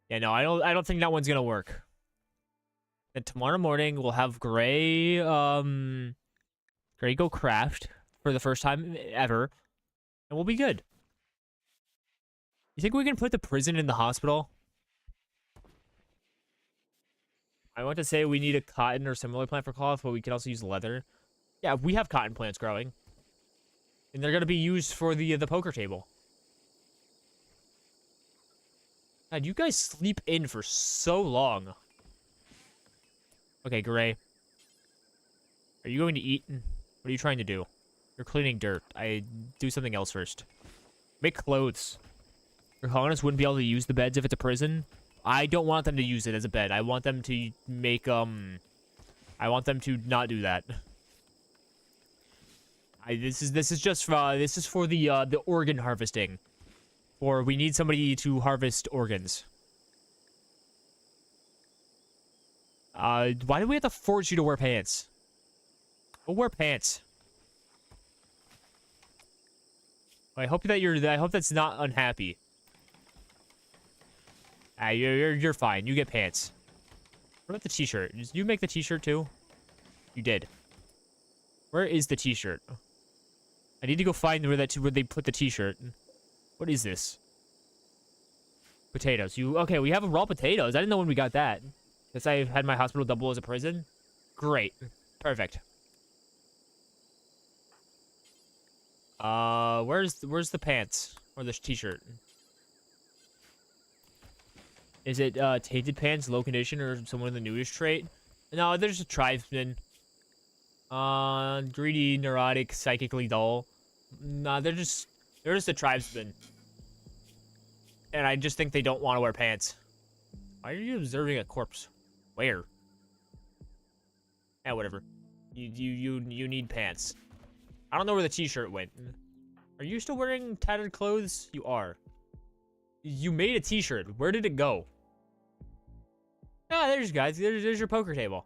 Yeah, no, I don't think that one's gonna work. And tomorrow morning we'll have Gray go craft for the first time ever, and we'll be good. You think we can put the prison in the hospital? I want to say we need a cotton or similar plant for cloth, but we can also use leather. Yeah, we have cotton plants growing. And they're going to be used for the poker table. God, you guys sleep in for so long. Okay, Gray. Are you going to eat? What are you trying to do? You're cleaning dirt. I do something else first. Make clothes. Your colonists wouldn't be able to use the beds if it's a prison. I don't want them to use it as a bed. I want them to make, I want them to not do that. This is just this is for the organ harvesting. Or we need somebody to harvest organs. Why do we have to force you to wear pants? Go wear pants. I hope that I hope that's not unhappy. You're fine. You get pants. What about the t-shirt? Did you make the t-shirt too? You did. Where is the t-shirt? I need to go find where they put the t-shirt. What is this? Potatoes. Okay, we have raw potatoes. I didn't know when we got that. Guess I had my hospital double as a prison. Great. Perfect. Where's the pants? Or the t-shirt? Is it tainted pants, low condition, or someone in the newish trait? No, there's a tribesman. Greedy, neurotic, psychically dull. Nah, they're just a tribesman. And I just think they don't want to wear pants. Why are you observing a corpse? Where? Yeah, whatever. You need pants. I don't know where the t-shirt went. Are you still wearing tattered clothes? You are. You made a t-shirt. Where did it go? Ah, there's guys. There's your poker table.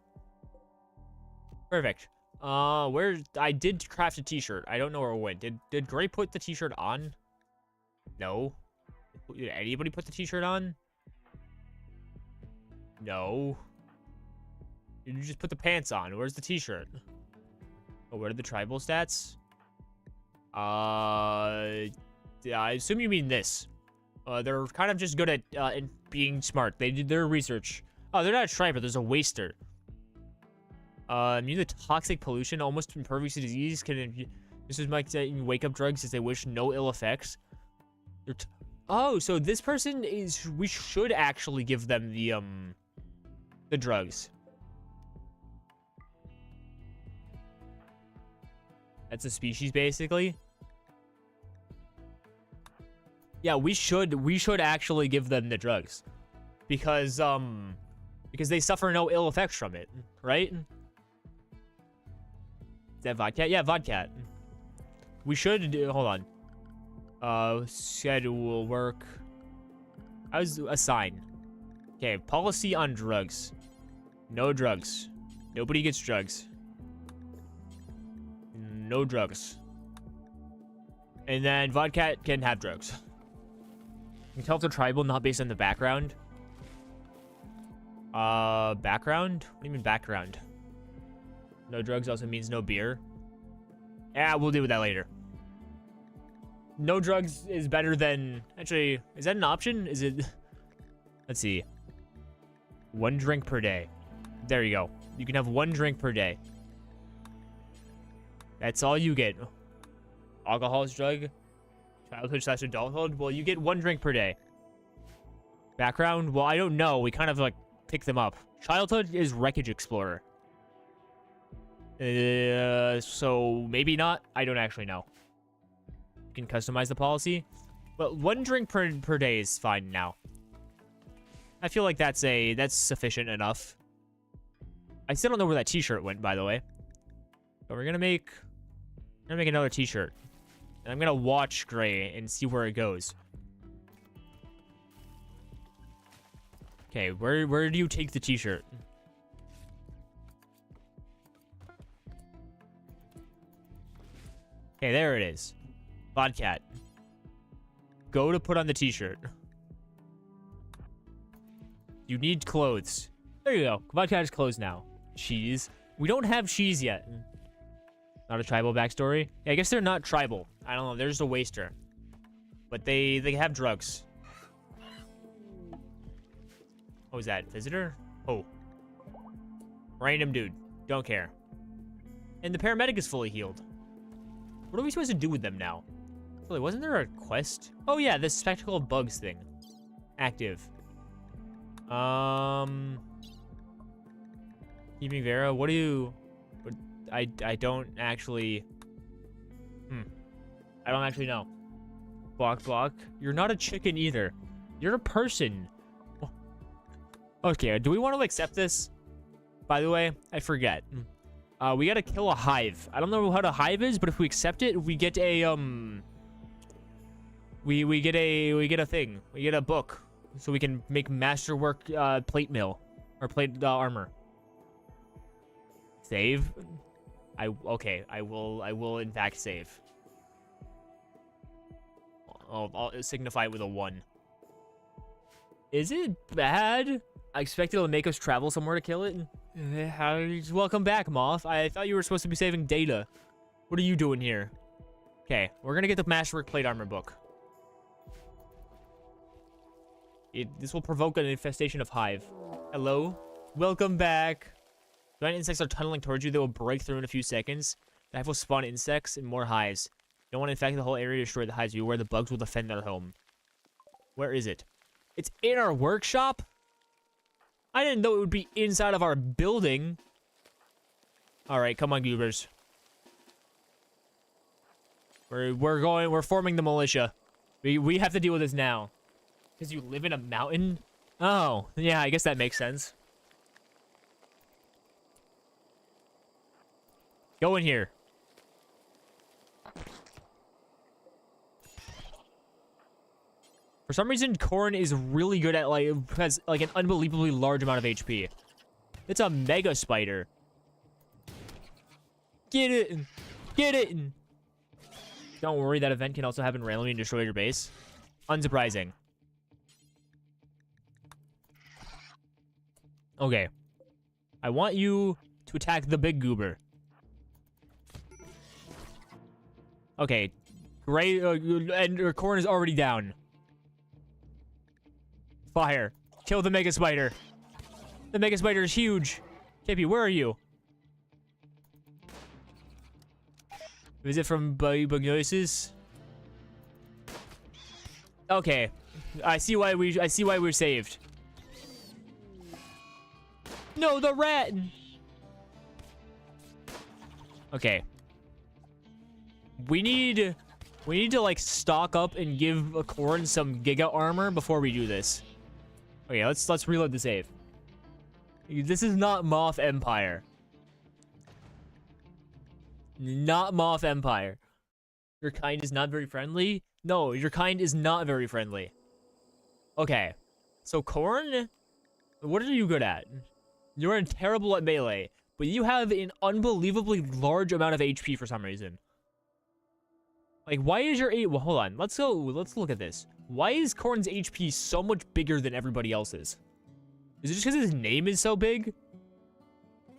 Perfect. I did craft a t-shirt. I don't know where it went. Did Gray put the t-shirt on? No. Did anybody put the t-shirt on? No. You just put the pants on. Where's the t-shirt? Oh, where are the tribal stats? Yeah, I assume you mean this. They're kind of just good at in being smart. They did their research. Oh, they're not a tribe, but there's a waster. Immune to toxic pollution, almost impervious to disease. This is like wake up drugs as they wish no ill effects. Oh, so this person is. We should actually give them the drugs. That's a species, basically. Yeah, we should actually give them the drugs, because they suffer no ill effects from it, right? Is that vodka? Yeah, vodka. We should do. Hold on. Schedule work. How's assign? Okay, policy on drugs. No drugs. Nobody gets drugs. No drugs. And then Vodcat can have drugs. You can tell if they're tribal, not based on the background. Background? What do you mean background? No drugs also means no beer. Yeah, we'll deal with that later. No drugs is better than... Actually, is that an option? Is it... Let's see. 1 drink per day. There you go. You can have 1 drink per day. That's all you get. Alcohol is drug. Childhood / adulthood. Well, you get 1 drink per day. Background? Well, I don't know. We kind of like pick them up. Childhood is Wreckage Explorer. So maybe not. I don't actually know. You can customize the policy. But 1 drink per day is fine now. I feel like that's sufficient enough. I still don't know where that t-shirt went, by the way. But we're gonna make another t-shirt. And I'm gonna watch Gray and see where it goes. Okay, where do you take the t-shirt? Okay, there it is. Vodcat. Go to put on the t-shirt. You need clothes. There you go. Vodcat is clothes now. Cheese. We don't have cheese yet. Not a tribal backstory. Yeah, I guess they're not tribal. I don't know. They're just a waster. But they have drugs. What was that? Visitor? Oh. Random dude. Don't care. And the paramedic is fully healed. What are we supposed to do with them now? Really, wasn't there a quest? Oh yeah, this spectacle of bugs thing. Active. Keeping Vera, what do you... I don't actually... I don't actually know. Block. You're not a chicken either. You're a person. Okay, do we want to accept this? By the way, I forget. We gotta kill a hive. I don't know how the hive is, but if we accept it, we get a, we get a thing. We get a book. So we can make masterwork, plate mill. Or plate, armor. Save? Okay, I will in fact save. I'll signify it with a 1. Is it bad? I expected it'll make us travel somewhere to kill it. Welcome back, Moth. I thought you were supposed to be saving data. What are you doing here? Okay, we're gonna get the Masterwork Plate Armor book. This will provoke an infestation of hive. Hello? Welcome back. Giant insects are tunneling towards you. They will break through in a few seconds. The hive will spawn insects and more hives. You don't want to infect the whole area to destroy the hives. Beware, the bugs will defend their home. Where is it? It's in our workshop? I didn't know it would be inside of our building. Alright, come on, goobers. We're forming the militia. We have to deal with this now. Because you live in a mountain? Oh, yeah, I guess that makes sense. Go in here. For some reason, Corn is really good at, has, an unbelievably large amount of HP. It's a mega spider. Get it! Get it! Don't worry, that event can also happen randomly and destroy your base. Unsurprising. Okay. I want you to attack the big goober. Okay. Great, and Corn is already down. Fire. Kill the Mega Spider. The Mega Spider is huge. Kippy, where are you? Is it from Bugnosis? Okay. I see why we're saved. No, the rat! Okay. We need to, stock up and give Corn some Giga Armor before we do this. Okay, let's reload the save. This is not Moth Empire. Not Moth Empire. Your kind is not very friendly? No, your kind is not very friendly. Okay. So, Corn, what are you good at? You're terrible at melee, but you have an unbelievably large amount of HP for some reason. Like, why is your well, hold on. Let's look at this. Why is Corn's HP so much bigger than everybody else's? Is it just because his name is so big?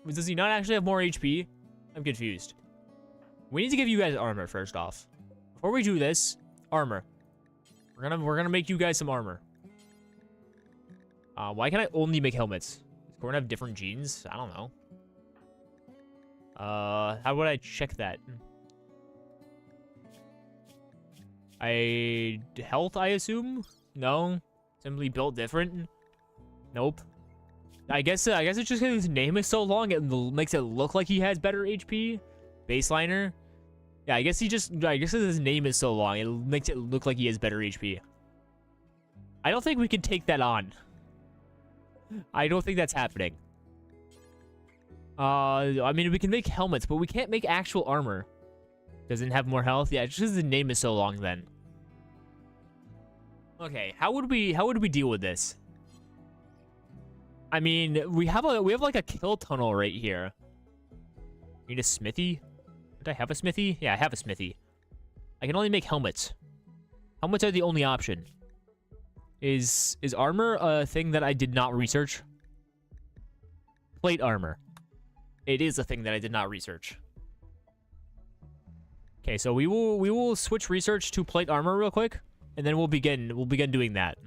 Does he not actually have more HP? I'm confused. We need to give you guys armor first off. Before we do this, armor. We're gonna make you guys some armor. Why can I only make helmets? Does Corn have different genes? I don't know. How would I check that? Health, I assume? No. Simply built different? Nope. I guess it's just because his name is so long, it makes it look like he has better HP. Baseliner. Yeah, I guess his name is so long, it makes it look like he has better HP. I don't think we can take that on. I don't think that's happening. I mean, we can make helmets, but we can't make actual armor. Doesn't have more health? Yeah, it's just the name is so long then. Okay, how would we deal with this? I mean, we have like a kill tunnel right here. Need a smithy? Did I have a smithy? Yeah, I have a smithy. I can only make helmets. Helmets are the only option. Is armor a thing that I did not research? Plate armor. It is a thing that I did not research. Okay, so we will switch research to plate armor real quick, and then we'll begin doing that.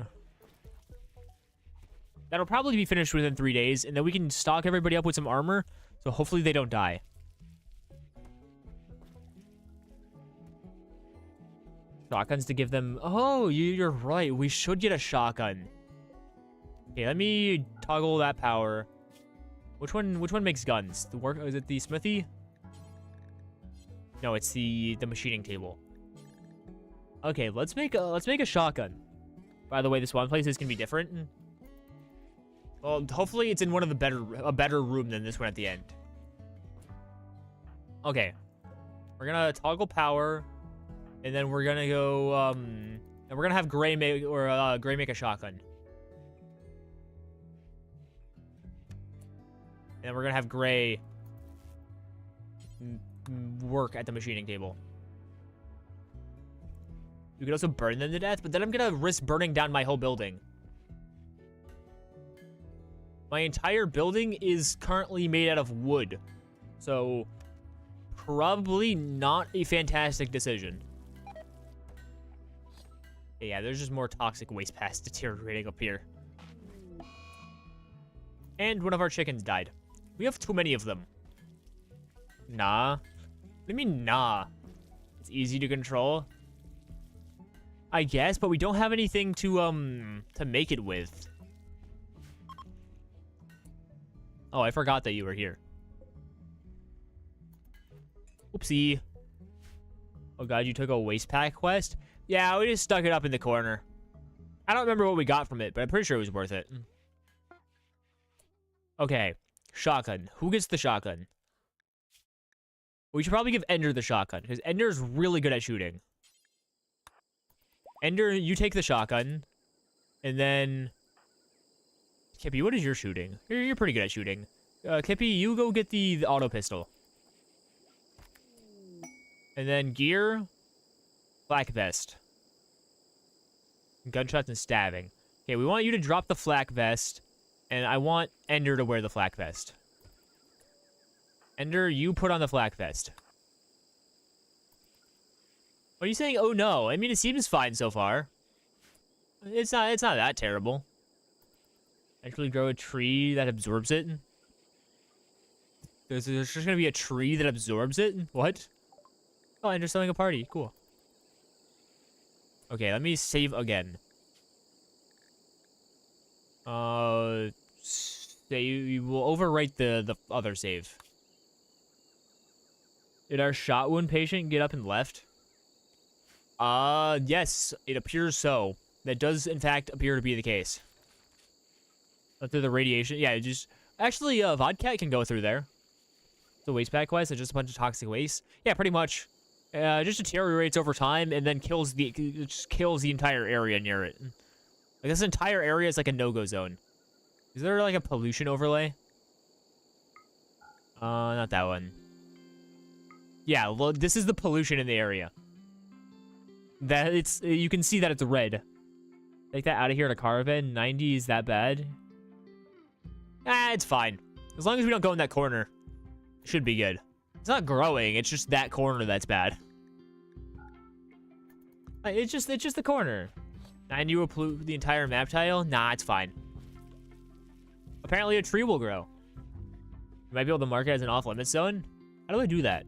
That'll probably be finished within 3 days, and then we can stock everybody up with some armor, so hopefully they don't die. Shotguns to give them... Oh, you're right. We should get a shotgun. Okay, let me toggle that power. Which one makes guns? Is it the smithy? No, it's the machining table. Okay, let's make a shotgun. By the way, this one place is gonna be different. Well, hopefully it's in one of a better room than this one at the end. Okay, we're gonna toggle power, and then we're gonna go and we're gonna have Gray make a shotgun. And we're gonna have Gray work at the machining table. We could also burn them to death, but then I'm gonna risk burning down my whole building. My entire building is currently made out of wood, so probably not a fantastic decision. Yeah, there's just more toxic waste past deteriorating up here. And one of our chickens died. We have too many of them. Nah. What do you mean, nah? It's easy to control. I guess, but we don't have anything to make it with. Oh, I forgot that you were here. Oopsie. Oh god, you took a waste pack quest? Yeah, we just stuck it up in the corner. I don't remember what we got from it, but I'm pretty sure it was worth it. Okay, shotgun. Who gets the shotgun? We should probably give Ender the shotgun, because Ender's really good at shooting. Ender, you take the shotgun. And then... Kippy, what is your shooting? You're pretty good at shooting. Kippy, you go get the auto pistol. And then gear... Flak vest. Gunshots and stabbing. Okay, we want you to drop the flak vest. And I want Ender to wear the flak vest. Ender, you put on the flak vest. What are you saying? Oh no. I mean, it seems fine so far. It's not that terrible. Actually grow a tree that absorbs it. There's just gonna be a tree that absorbs it? What? Oh, Ender's throwing a party. Cool. Okay, let me save again. You will overwrite the other save. Did our shot wound patient get up and left? Yes, it appears so. That does, in fact, appear to be the case. Through the radiation. Yeah, it just... Actually, Vodcat can go through there. The waste pack quest is just a bunch of toxic waste. Yeah, pretty much. Just deteriorates over time and then kills the entire area near it. Like, this entire area is like a no-go zone. Is there like a pollution overlay? Not that one. Yeah, well, this is the pollution in the area. that it's, you can see that it's red. Take that out of here to caravan. 90 is that bad? Ah, it's fine. As long as we don't go in that corner, it should be good. It's not growing. It's just that corner that's bad. It's just the corner. 90 will pollute the entire map tile. Nah, it's fine. Apparently, a tree will grow. You might be able to mark it as an off-limits zone. How do I do that?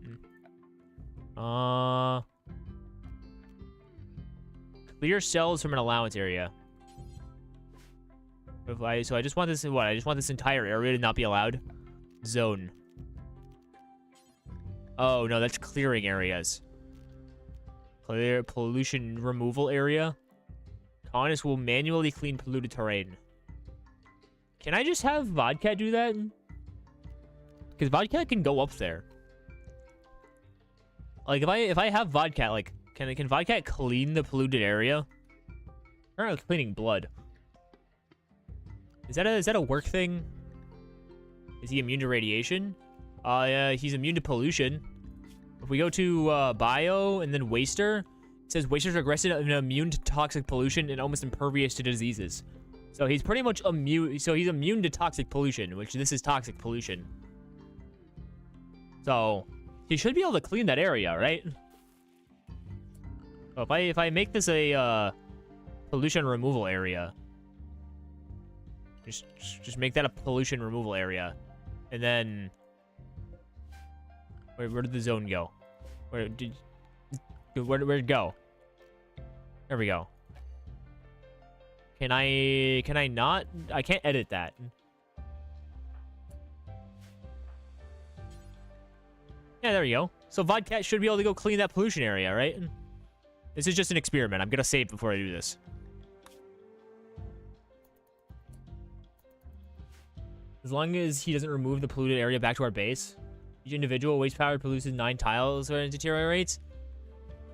Clear cells from an allowance area. So I just want this. What? I just want this entire area to not be allowed. Zone. Oh no, that's clearing areas. Clear pollution removal area. Colonists will manually clean polluted terrain. Can I just have Vodka do that? Because Vodka can go up there. Like if I have Vodka, like can Vodka clean the polluted area? Or not cleaning blood. Is that a work thing? Is he immune to radiation? Yeah, he's immune to pollution. If we go to bio and then waster, it says wasters are aggressive and immune to toxic pollution and almost impervious to diseases. So he's pretty much immune. So he's immune to toxic pollution, which this is toxic pollution. So he should be able to clean that area, right? So if I make this a pollution removal area, just make that a pollution removal area, and then where did the zone go? Where'd it go? There we go. Can I not? I can't edit that. Yeah, there we go. So Vodcat should be able to go clean that pollution area, right? This is just an experiment. I'm gonna save before I do this. As long as he doesn't remove the polluted area back to our base. Each individual waste power pollutes 9 tiles or it deteriorates.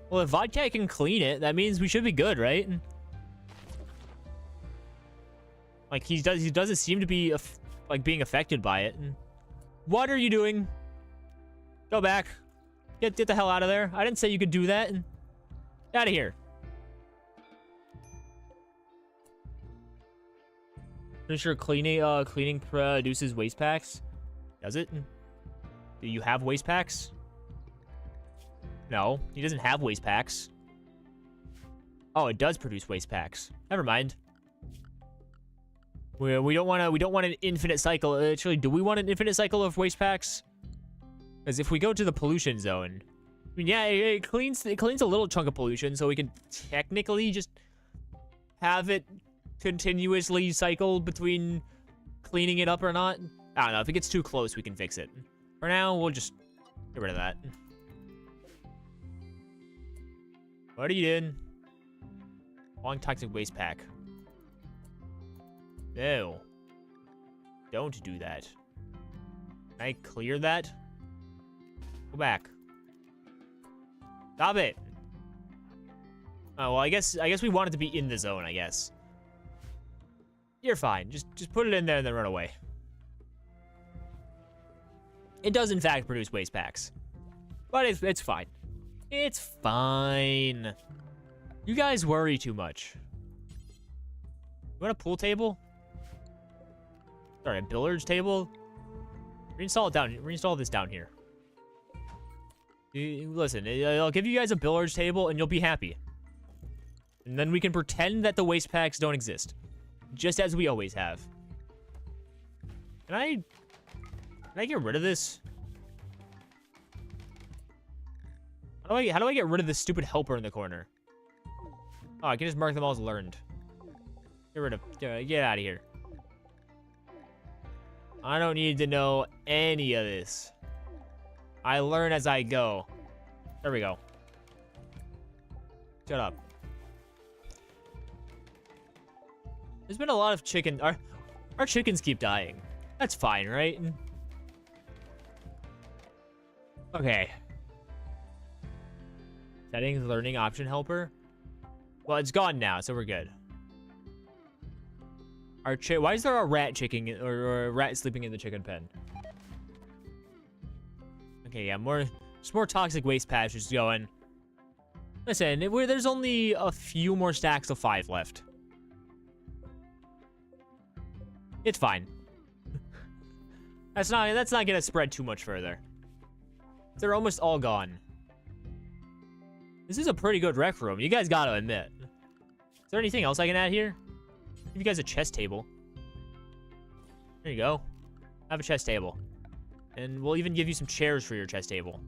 Well, if Vodka can clean it, that means we should be good, right? Like he doesn't seem to be like being affected by it. What are you doing? Go back. Get the hell out of there. I didn't say you could do that. Out of here. Pretty sure cleaning produces waste packs. Does it? Do you have waste packs? No, he doesn't have waste packs. Oh, it does produce waste packs. Never mind. We don't want an infinite cycle. Actually, do we want an infinite cycle of waste packs? Because if we go to the pollution zone, I mean, yeah, it cleans a little chunk of pollution, so we can technically just have it continuously cycle between cleaning it up or not. I don't know. If it gets too close, we can fix it. For now, we'll just get rid of that. What are you doing? Long toxic waste pack. No. Don't do that. Can I clear that? Go back. Stop it. Oh, well, I guess we want it to be in the zone, I guess. You're fine. Just put it in there and then run away. It does, in fact, produce waste packs. But it's fine. It's fine. You guys worry too much. You want a pool table? Sorry, a billiards table? Reinstall it down. Reinstall this down here. Listen, I'll give you guys a billiards table and you'll be happy. And then we can pretend that the waste packs don't exist. Just as we always have. Can I get rid of this? How do I get rid of this stupid helper in the corner? Oh, I can just mark them all as learned. Get out of here. I don't need to know any of this. I learn as I go. There we go. Shut up. There's been a lot of chicken. Our chickens keep dying. That's fine, right? Okay. Settings, learning option helper. Well, it's gone now, so we're good. Why is there a rat chicken or a rat sleeping in the chicken pen? Okay, yeah, just more toxic waste patches going. Listen, there's only a few more stacks of 5 left. It's fine. That's not gonna spread too much further. They're almost all gone. This is a pretty good rec room. You guys gotta admit. Is there anything else I can add here? Give you guys a chess table. There you go. Have a chess table. And we'll even give you some chairs for your chess table.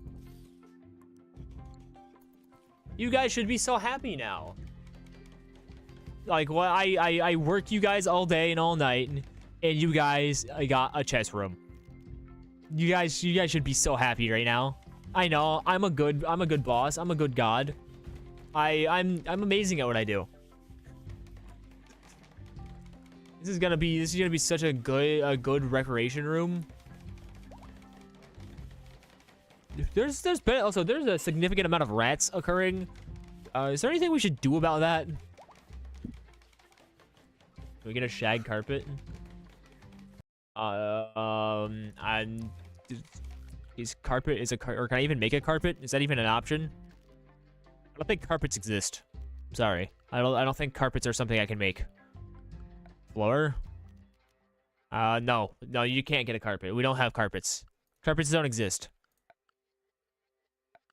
You guys should be so happy now. Like, well, I work you guys all day and all night, and you guys got a chess room. You guys should be so happy right now. I know, I'm a good boss. I'm a good god. I'm amazing at what I do. This is gonna be such a good recreation room. There's a significant amount of rats occurring. Is there anything we should do about that? Can we get a shag carpet? Is carpet or can I even make a carpet? Is that even an option? I don't think carpets exist. I'm sorry. I don't think carpets are something I can make. Floor? No, you can't get a carpet. We don't have carpets. Carpets don't exist.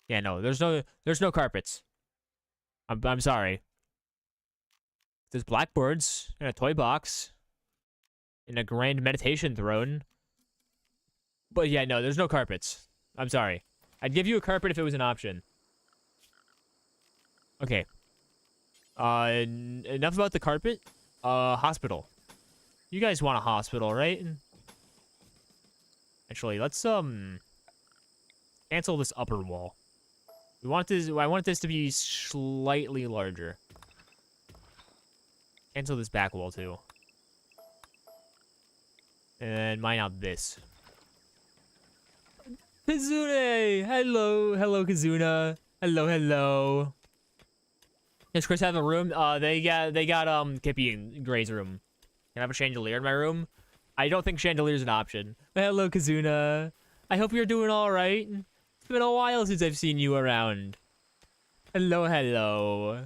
Yeah, no, there's no carpets. I'm sorry. There's blackboards and a toy box and a grand meditation throne. But yeah, no, there's no carpets. I'm sorry. I'd give you a carpet if it was an option. Okay. Enough about the carpet. Hospital. You guys want a hospital, right? Actually, let's cancel this upper wall. I want this to be slightly larger. Cancel this back wall too. And mine out this. Kazune! Hello, Kazuna. Hello. Does Chris have a room? They got Kippy and Gray's room. Can I have a chandelier in my room? I don't think chandelier's an option. Hello, Kazuna. I hope you're doing all right. It's been a while since I've seen you around. Hello.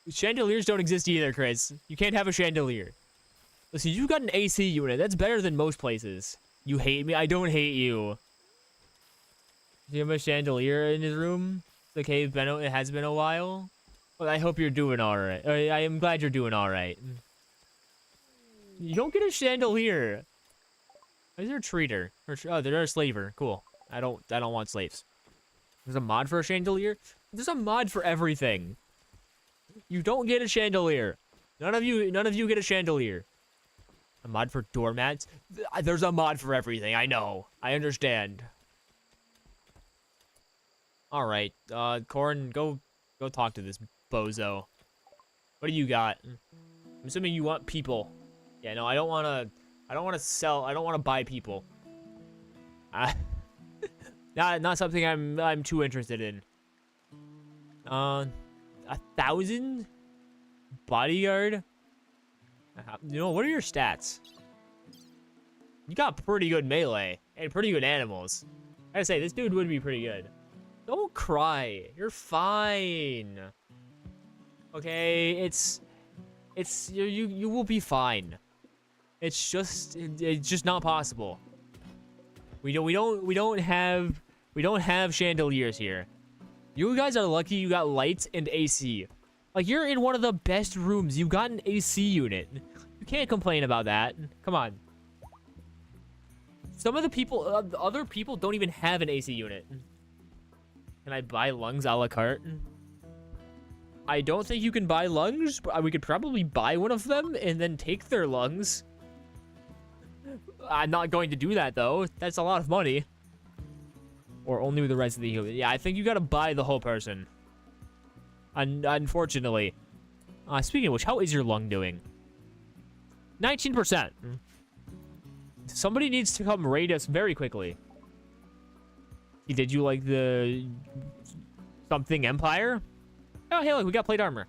Chandeliers don't exist either, Chris. You can't have a chandelier. Listen, you've got an AC unit. That's better than most places. You hate me? I don't hate you. Do you have a chandelier in his room? It's okay, it has been a while. Well, I hope you're doing all right. I am glad you're doing all right. You don't get a chandelier. Is there a treater? Oh, there's a slaver. Cool. I don't want slaves. There's a mod for a chandelier? There's a mod for everything. You don't get a chandelier. None of you get a chandelier. A mod for doormats? There's a mod for everything. I know. I understand. All right, Corn, go talk to this bozo. What do you got? I'm assuming you want people. Yeah, no, I don't want to sell. I don't want to buy people. Not something I'm too interested in. 1,000 bodyguard. You know, what are your stats? You got pretty good melee and pretty good animals. I gotta say, this dude would be pretty good. Don't cry. You're fine. Okay, you will be fine. It's just not possible. We don't have chandeliers here. You guys are lucky you got lights and AC. Like, you're in one of the best rooms. You got an AC unit. You can't complain about that. Come on. Some of the people, other people don't even have an AC unit. Can I buy lungs a la carte? I don't think you can buy lungs, but we could probably buy one of them and then take their lungs. I'm not going to do that, though. That's a lot of money. Or only with the rest of the human. Yeah, I think you gotta buy the whole person. Unfortunately. Speaking of which, how is your lung doing? 19%. Somebody needs to come raid us very quickly. Did you like the something empire? Oh, hey, look, we got plate armor.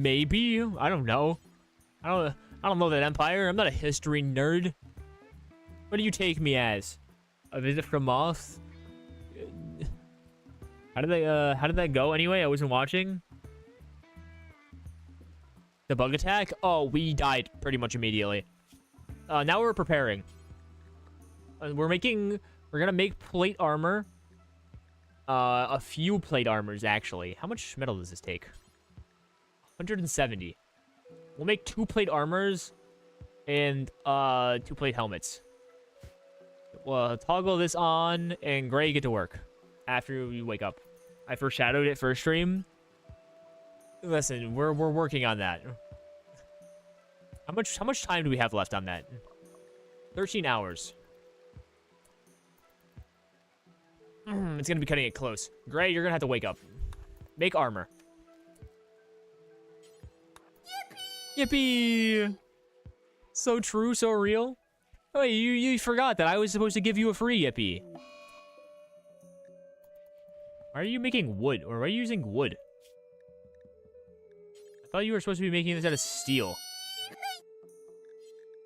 Maybe. I don't know. I don't know that empire. I'm not a history nerd. What do you take me as? A visit from Moth. How did that go anyway? I wasn't watching. The bug attack? Oh, we died pretty much immediately. Now we're preparing. We're gonna make plate armor. A few plate armors, actually. How much metal does this take? 170. We'll make 2 plate armors and 2 plate helmets. We'll toggle this on, and Gray, get to work after we wake up. I foreshadowed it first stream. Listen, we're working on that. How much time do we have left on that? 13 hours. It's gonna be cutting it close. Gray, you're gonna have to wake up. Make armor. Yippee! Yippee! So true, so real. Oh, wait, you forgot that I was supposed to give you a free yippee. Why are you making wood? Or why are you using wood? I thought you were supposed to be making this out of steel.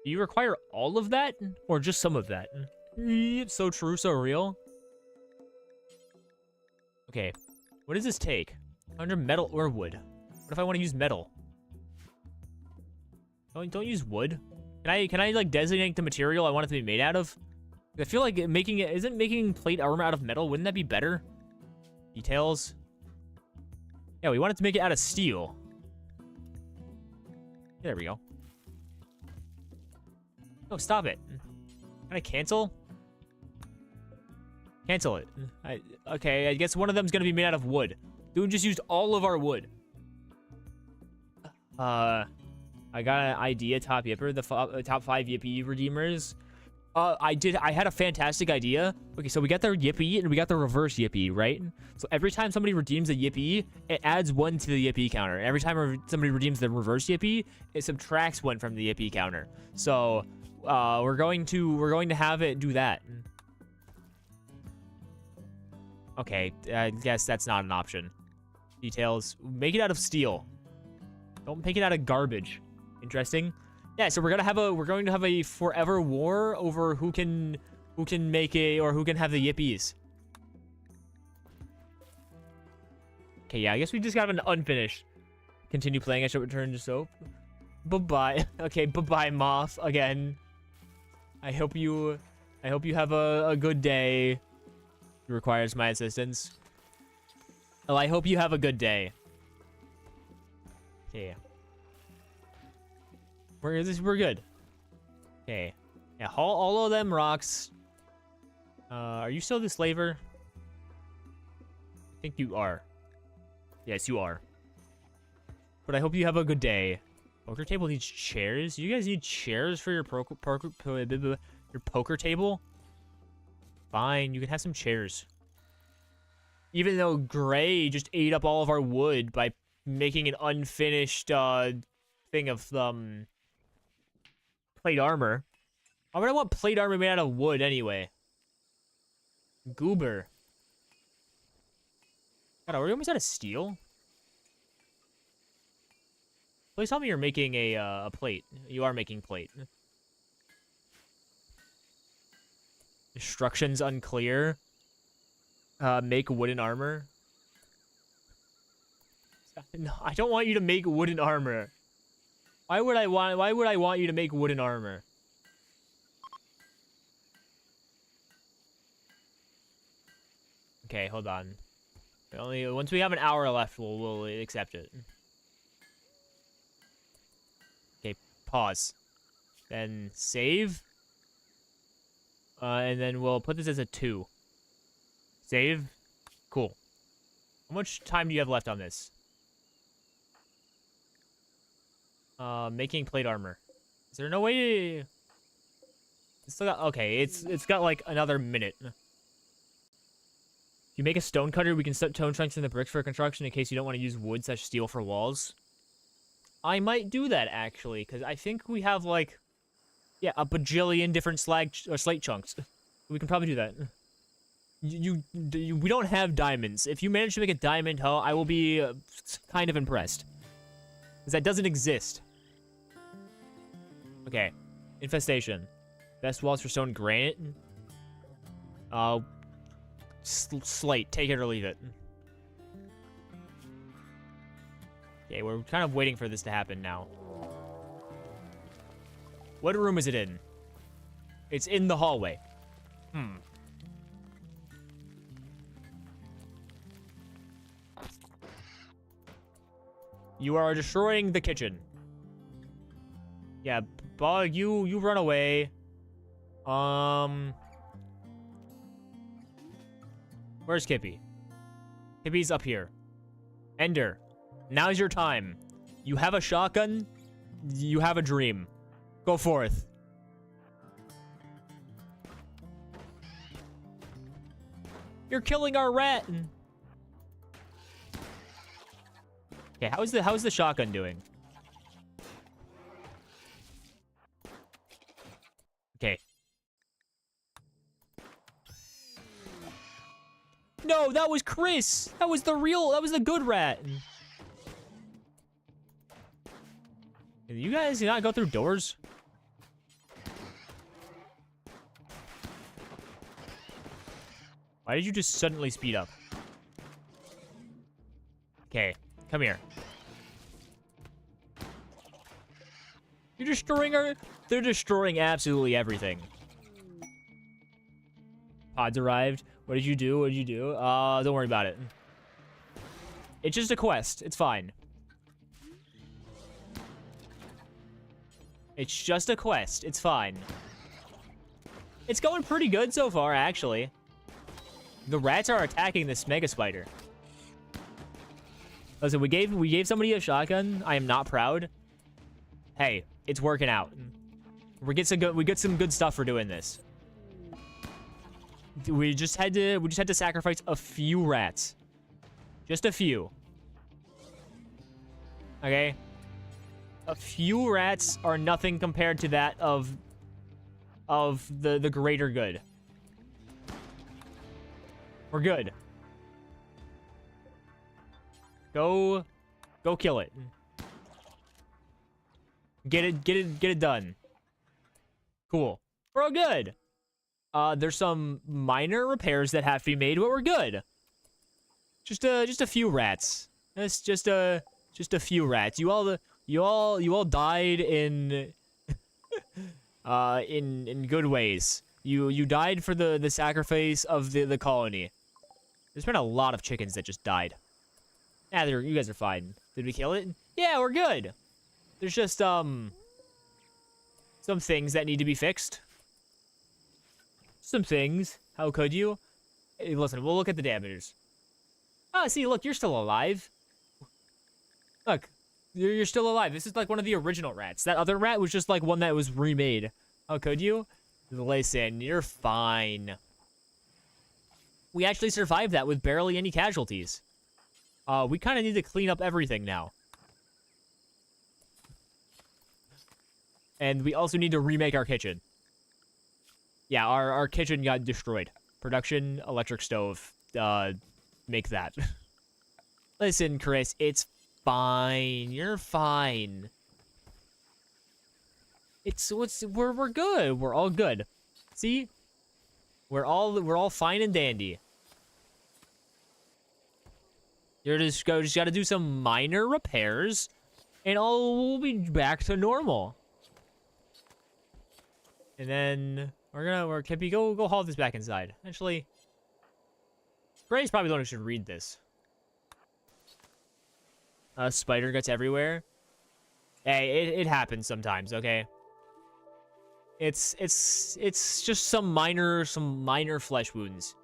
Do you require all of that? Or just some of that? So true, so real. Okay, what does this take? 100 metal or wood? What if I want to use metal? Don't use wood. Can I like designate the material I want it to be made out of? I feel like isn't making plate armor out of metal? Wouldn't that be better? Details. Yeah, we wanted to make it out of steel. There we go. Oh, stop it. Can I cancel? Cancel it. Okay, I guess one of them's gonna be made out of wood. Dude just used all of our wood. I got an idea, Top Yipper, the top 5 Yippee redeemers. I had a fantastic idea. Okay, so we got the Yippee and we got the reverse Yippee, right? So every time somebody redeems a Yippee, it adds 1 to the Yippee counter. Every time somebody redeems the reverse Yippee, it subtracts 1 from the Yippee counter. So we're going to have it do that. Okay, I guess that's not an option. Details. Make it out of steel. Don't make it out of garbage. Interesting. Yeah, so we're going to have a forever war over who can make who can have the Yippies. Okay, yeah, I guess we just got an unfinished. Continue playing, I shall return to soap. Bye-bye. Okay, bye-bye, Moth, again. I hope you have a good day. It requires my assistance. Oh, I hope you have a good day. Okay. We're good. Okay. Yeah, haul all of them rocks. Are you still the slaver? I think you are. Yes, you are. But I hope you have a good day. Poker table needs chairs? You guys need chairs for your poker table? Fine, you can have some chairs. Even though Gray just ate up all of our wood by making an unfinished thing of plate armor. Why would I want plate armor made out of wood anyway? Goober. God, are we almost out of steel? Please tell me you're making a plate. You are making plate. Instructions unclear. Make wooden armor. No, I don't want you to make wooden armor. Why would I want you to make wooden armor? Okay, hold on. Once we have an hour left, we'll accept it. Okay, pause. Then save. And then we'll put this as a 2. Save. Cool. How much time do you have left on this? Making plate armor. Is there no way to... It's still got... Okay, it's got like another minute. If you make a stone cutter, we can set stone chunks in the bricks for construction in case you don't want to use wood / steel for walls. I might do that, actually, because I think we have, like... Yeah, a bajillion different slate chunks. We can probably do that. We don't have diamonds. If you manage to make a diamond hoe, I will be kind of impressed. Because that doesn't exist. Okay. Infestation. Best walls for stone granite. Slate, take it or leave it. Okay, we're kind of waiting for this to happen now. What room is it in? It's in the hallway. You are destroying the kitchen. Yeah, Bug, you run away. Where's Kippy? Kippy's up here. Ender, now's your time. You have a shotgun. You have a dream. Go forth. You're killing our rat. Okay, how's the shotgun doing? Okay. No, that was Chris. That was the good rat. You guys not go through doors? Why did you just suddenly speed up? Okay, come here. You're destroying They're destroying absolutely everything. Pods arrived. What did you do? What did you do? Don't worry about it. It's just a quest. It's fine. It's just a quest. It's fine. It's going pretty good so far, actually. The rats are attacking this mega spider. Listen, we gave somebody a shotgun. I am not proud. Hey, it's working out. We get some good stuff for doing this. We just had to sacrifice a few rats. Just a few. Okay? A few rats are nothing compared to that of the greater good. We're good. Go kill it. Get it done. Cool. We're all good. There's some minor repairs that have to be made, but we're good. Just a few rats. It's just a few rats. You all died in in good ways. You died for the sacrifice of the colony. There's been a lot of chickens that just died. Yeah, you guys are fine. Did we kill it? Yeah, we're good. There's just some things that need to be fixed. Some things. How could you? Hey, listen, we'll look at the damages. Ah, see, look, you're still alive. Look, you're still alive. This is like one of the original rats. That other rat was just like one that was remade. How could you? Listen, you're fine. We actually survived that with barely any casualties. We kind of need to clean up everything now. And we also need to remake our kitchen. Yeah, our kitchen got destroyed. Production, electric stove. Make that. Listen, Chris, it's fine. You're fine. We're good. We're all good. See? We're all fine and dandy. You're just gotta do some minor repairs, and all will be back to normal. And then we're Kippy, go haul this back inside. Actually, Gray's probably the one who should read this. Spider guts everywhere. Hey, it happens sometimes, okay? It's just some minor flesh wounds.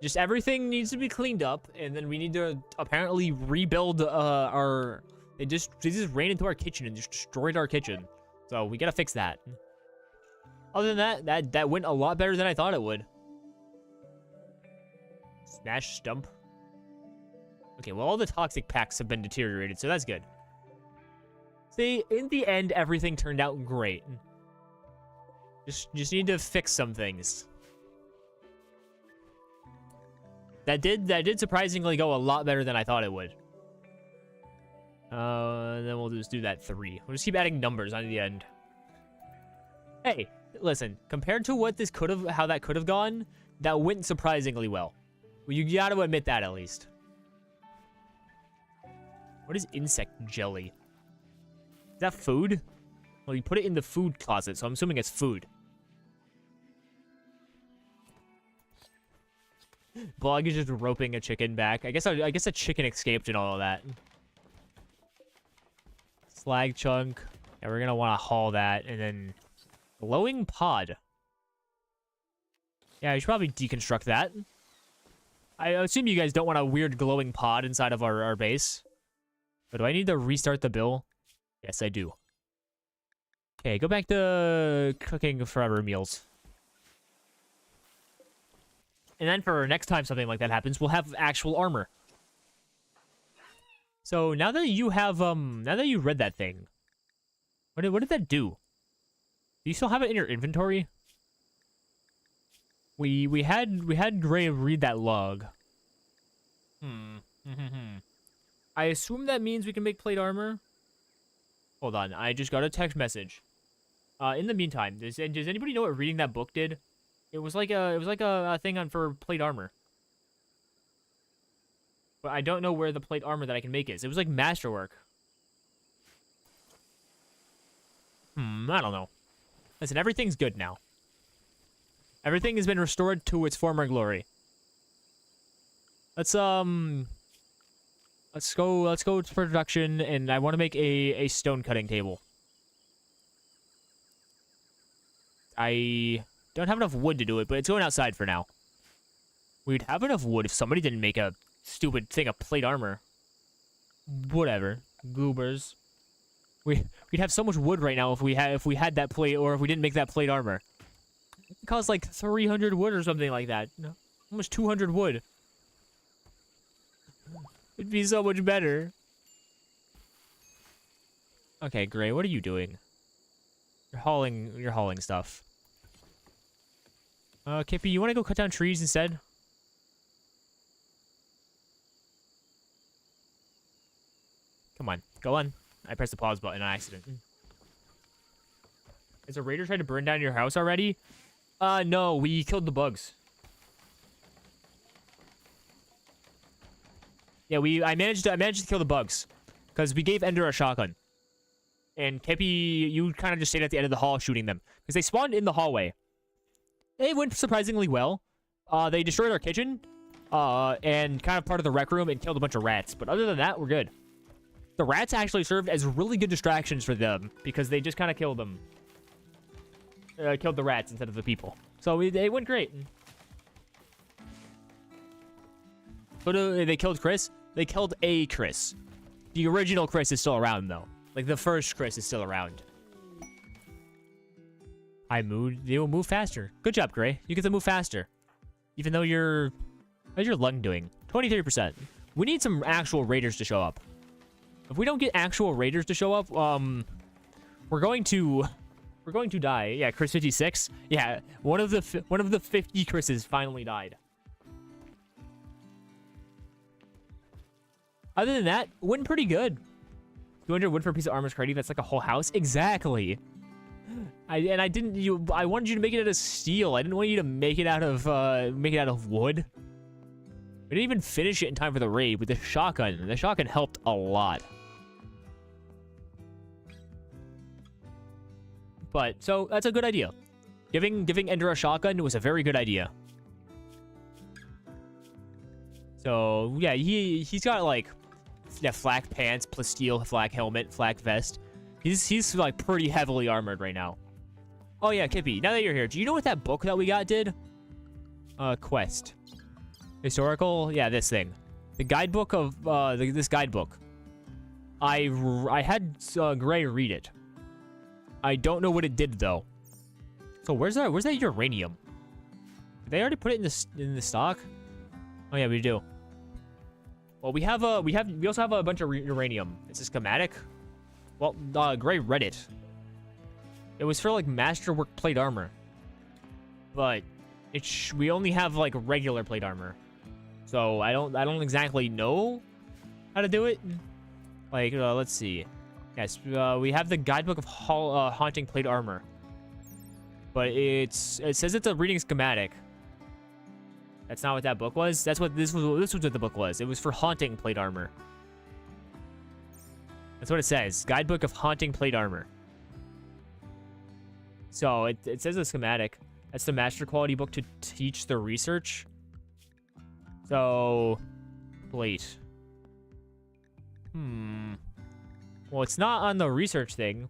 Just everything needs to be cleaned up, and then we need to apparently rebuild our. They just ran into our kitchen and just destroyed our kitchen. So we gotta fix that. Other than that went a lot better than I thought it would. Smash stump. Okay, well, all the toxic packs have been deteriorated, so that's good. See, in the end, everything turned out great. Just need to fix some things. That did surprisingly go a lot better than I thought it would. And then we'll just do that 3. We'll just keep adding numbers on the end. Hey, Listen, compared to what this could have, how that could have gone, that went surprisingly well. You gotta admit that at least. What is insect jelly? Is that food? Well, you put it in the food closet, so I'm assuming it's food. Blog is just roping a chicken back. I guess a chicken escaped and all of that. Slag chunk. Yeah, we're gonna want to haul that, and then glowing pod. Yeah, I should probably deconstruct that. I assume you guys don't want a weird glowing pod inside of our base. But do I need to restart the bill? Yes, I do. Okay, go back to cooking forever meals. And then for next time something like that happens, we'll have actual armor. So now that you have, now that you read that thing, what did that do? Do you still have it in your inventory? We had Gray read that log. I assume that means we can make plate armor. Hold on, I just got a text message. In the meantime, does anybody know what reading that book did? It was like a thing on for plate armor. But I don't know where the plate armor that I can make is. It was like masterwork. I don't know. Listen, everything's good now. Everything has been restored to its former glory. Let's go to production, and I want to make a stone cutting table. I don't have enough wood to do it, but it's going outside for now. We'd have enough wood if somebody didn't make a stupid thing of plate armor. Whatever. Goobers. We'd have so much wood right now if we had that plate, or if we didn't make that plate armor. It costs like 300 wood or something like that. No, almost 200 wood. It'd be so much better. Okay, Gray, what are you doing? You're hauling stuff. Kippy, you want to go cut down trees instead? Come on, go on. I pressed the pause button on accident. Is a raider trying to burn down your house already? No, we killed the bugs. Yeah, I managed to kill the bugs, because we gave Ender a shotgun. And Kippy, you kind of just stayed at the end of the hall shooting them, because they spawned in the hallway. It went surprisingly well. They destroyed our kitchen, and kind of part of the rec room, and killed a bunch of rats. But other than that, we're good. The rats actually served as really good distractions for them, because they just kind of killed them. Killed the rats instead of the people. So it went great. But they killed Chris? They killed a Chris. The original Chris is still around, though. Like, the first Chris is still around. They will move faster. Good job, Gray. You get to move faster. Even though how's your lung doing? 23%. We need some actual raiders to show up. If we don't get actual raiders to show up, we're going to die. Yeah, Chris 56. Yeah, one of the 50 Chris's finally died. Other than that, went pretty good. 200 wood for a piece of armor's crazy. That's like a whole house. Exactly. I wanted you to make it out of steel. I didn't want you to make it out of wood. We didn't even finish it in time for the raid with the shotgun. The shotgun helped a lot. But so that's a good idea. Giving Ender a shotgun was a very good idea. So yeah, he's got like flak pants, plasteel, flak helmet, flak vest. He's like pretty heavily armored right now. Oh yeah, Kippy, now that you're here, do you know what that book that we got did? Quest. Historical? Yeah, this thing. The guidebook of, this guidebook. I had Gray read it. I don't know what it did though. So where's that uranium? Did they already put it in the stock? Oh yeah, we do. Well, we also have a bunch of uranium. It's a schematic. Well, Gray read it. It was for like masterwork plate armor, but we only have like regular plate armor, so I don't exactly know how to do it. Like, let's see. Yes, we have the guidebook of haunting plate armor. But it says it's a reading schematic. That's not what that book was. This was what the book was. It was for haunting plate armor. That's what it says. Guidebook of haunting plate armor. So it says a schematic. That's the master quality book to teach the research. So plate. Well, it's not on the research thing.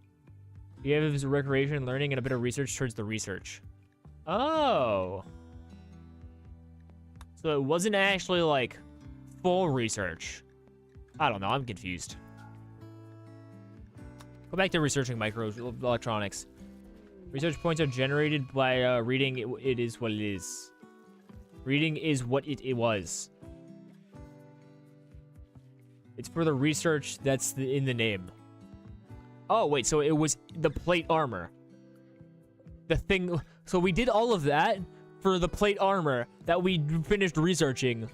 You have recreation, learning, and a bit of research towards the research. Oh. So it wasn't actually, like, full research. I don't know. I'm confused. Go back to researching microelectronics. Research points are generated by reading. It is what it is. Reading is what it was. It's for the research that's in the name. Oh, wait. So it was the plate armor. The thing. So we did all of that for the plate armor that we finished researching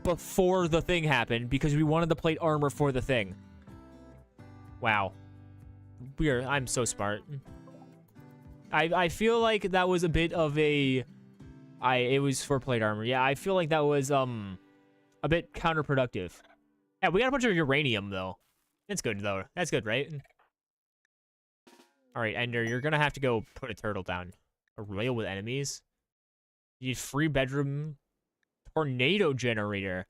before the thing happened because we wanted the plate armor for the thing. Wow. I'm so smart. I feel like that was a bit of a... It was for plate armor. Yeah, I feel like that was a bit counterproductive. Yeah, we got a bunch of uranium, though. That's good, though. That's good, right? Alright, Ender, you're gonna have to go put a turtle down. A royal with enemies? You need free bedroom tornado generator.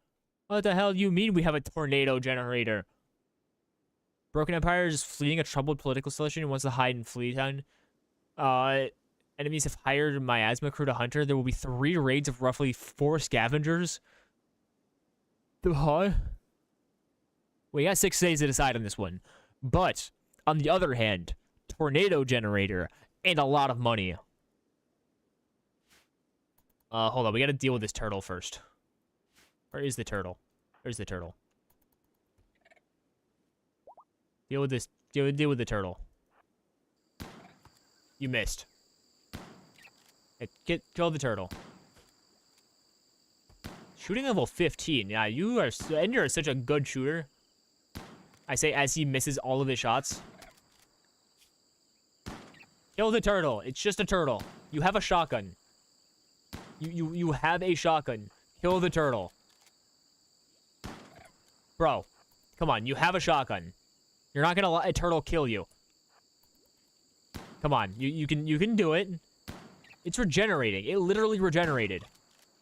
What the hell do you mean we have a tornado generator? Broken Empire is fleeing a troubled political situation and wants to hide in Fleetown. Enemies have hired a miasma crew to hunt her. There will be 3 raids of roughly 4 scavengers. Huh? We got 6 days to decide on this one. But, on the other hand, tornado generator and a lot of money. Hold on. We gotta deal with this turtle first. Where is the turtle? Where's the turtle? Deal with this. Deal with the turtle. You missed. Kill the turtle. Shooting level 15. Yeah, you're such a good shooter. I say as he misses all of his shots. Kill the turtle. It's just a turtle. You have a shotgun. You have a shotgun. Kill the turtle. Bro, come on. You have a shotgun. You're not gonna let a turtle kill you. Come on. You can do it. It's regenerating. It literally regenerated.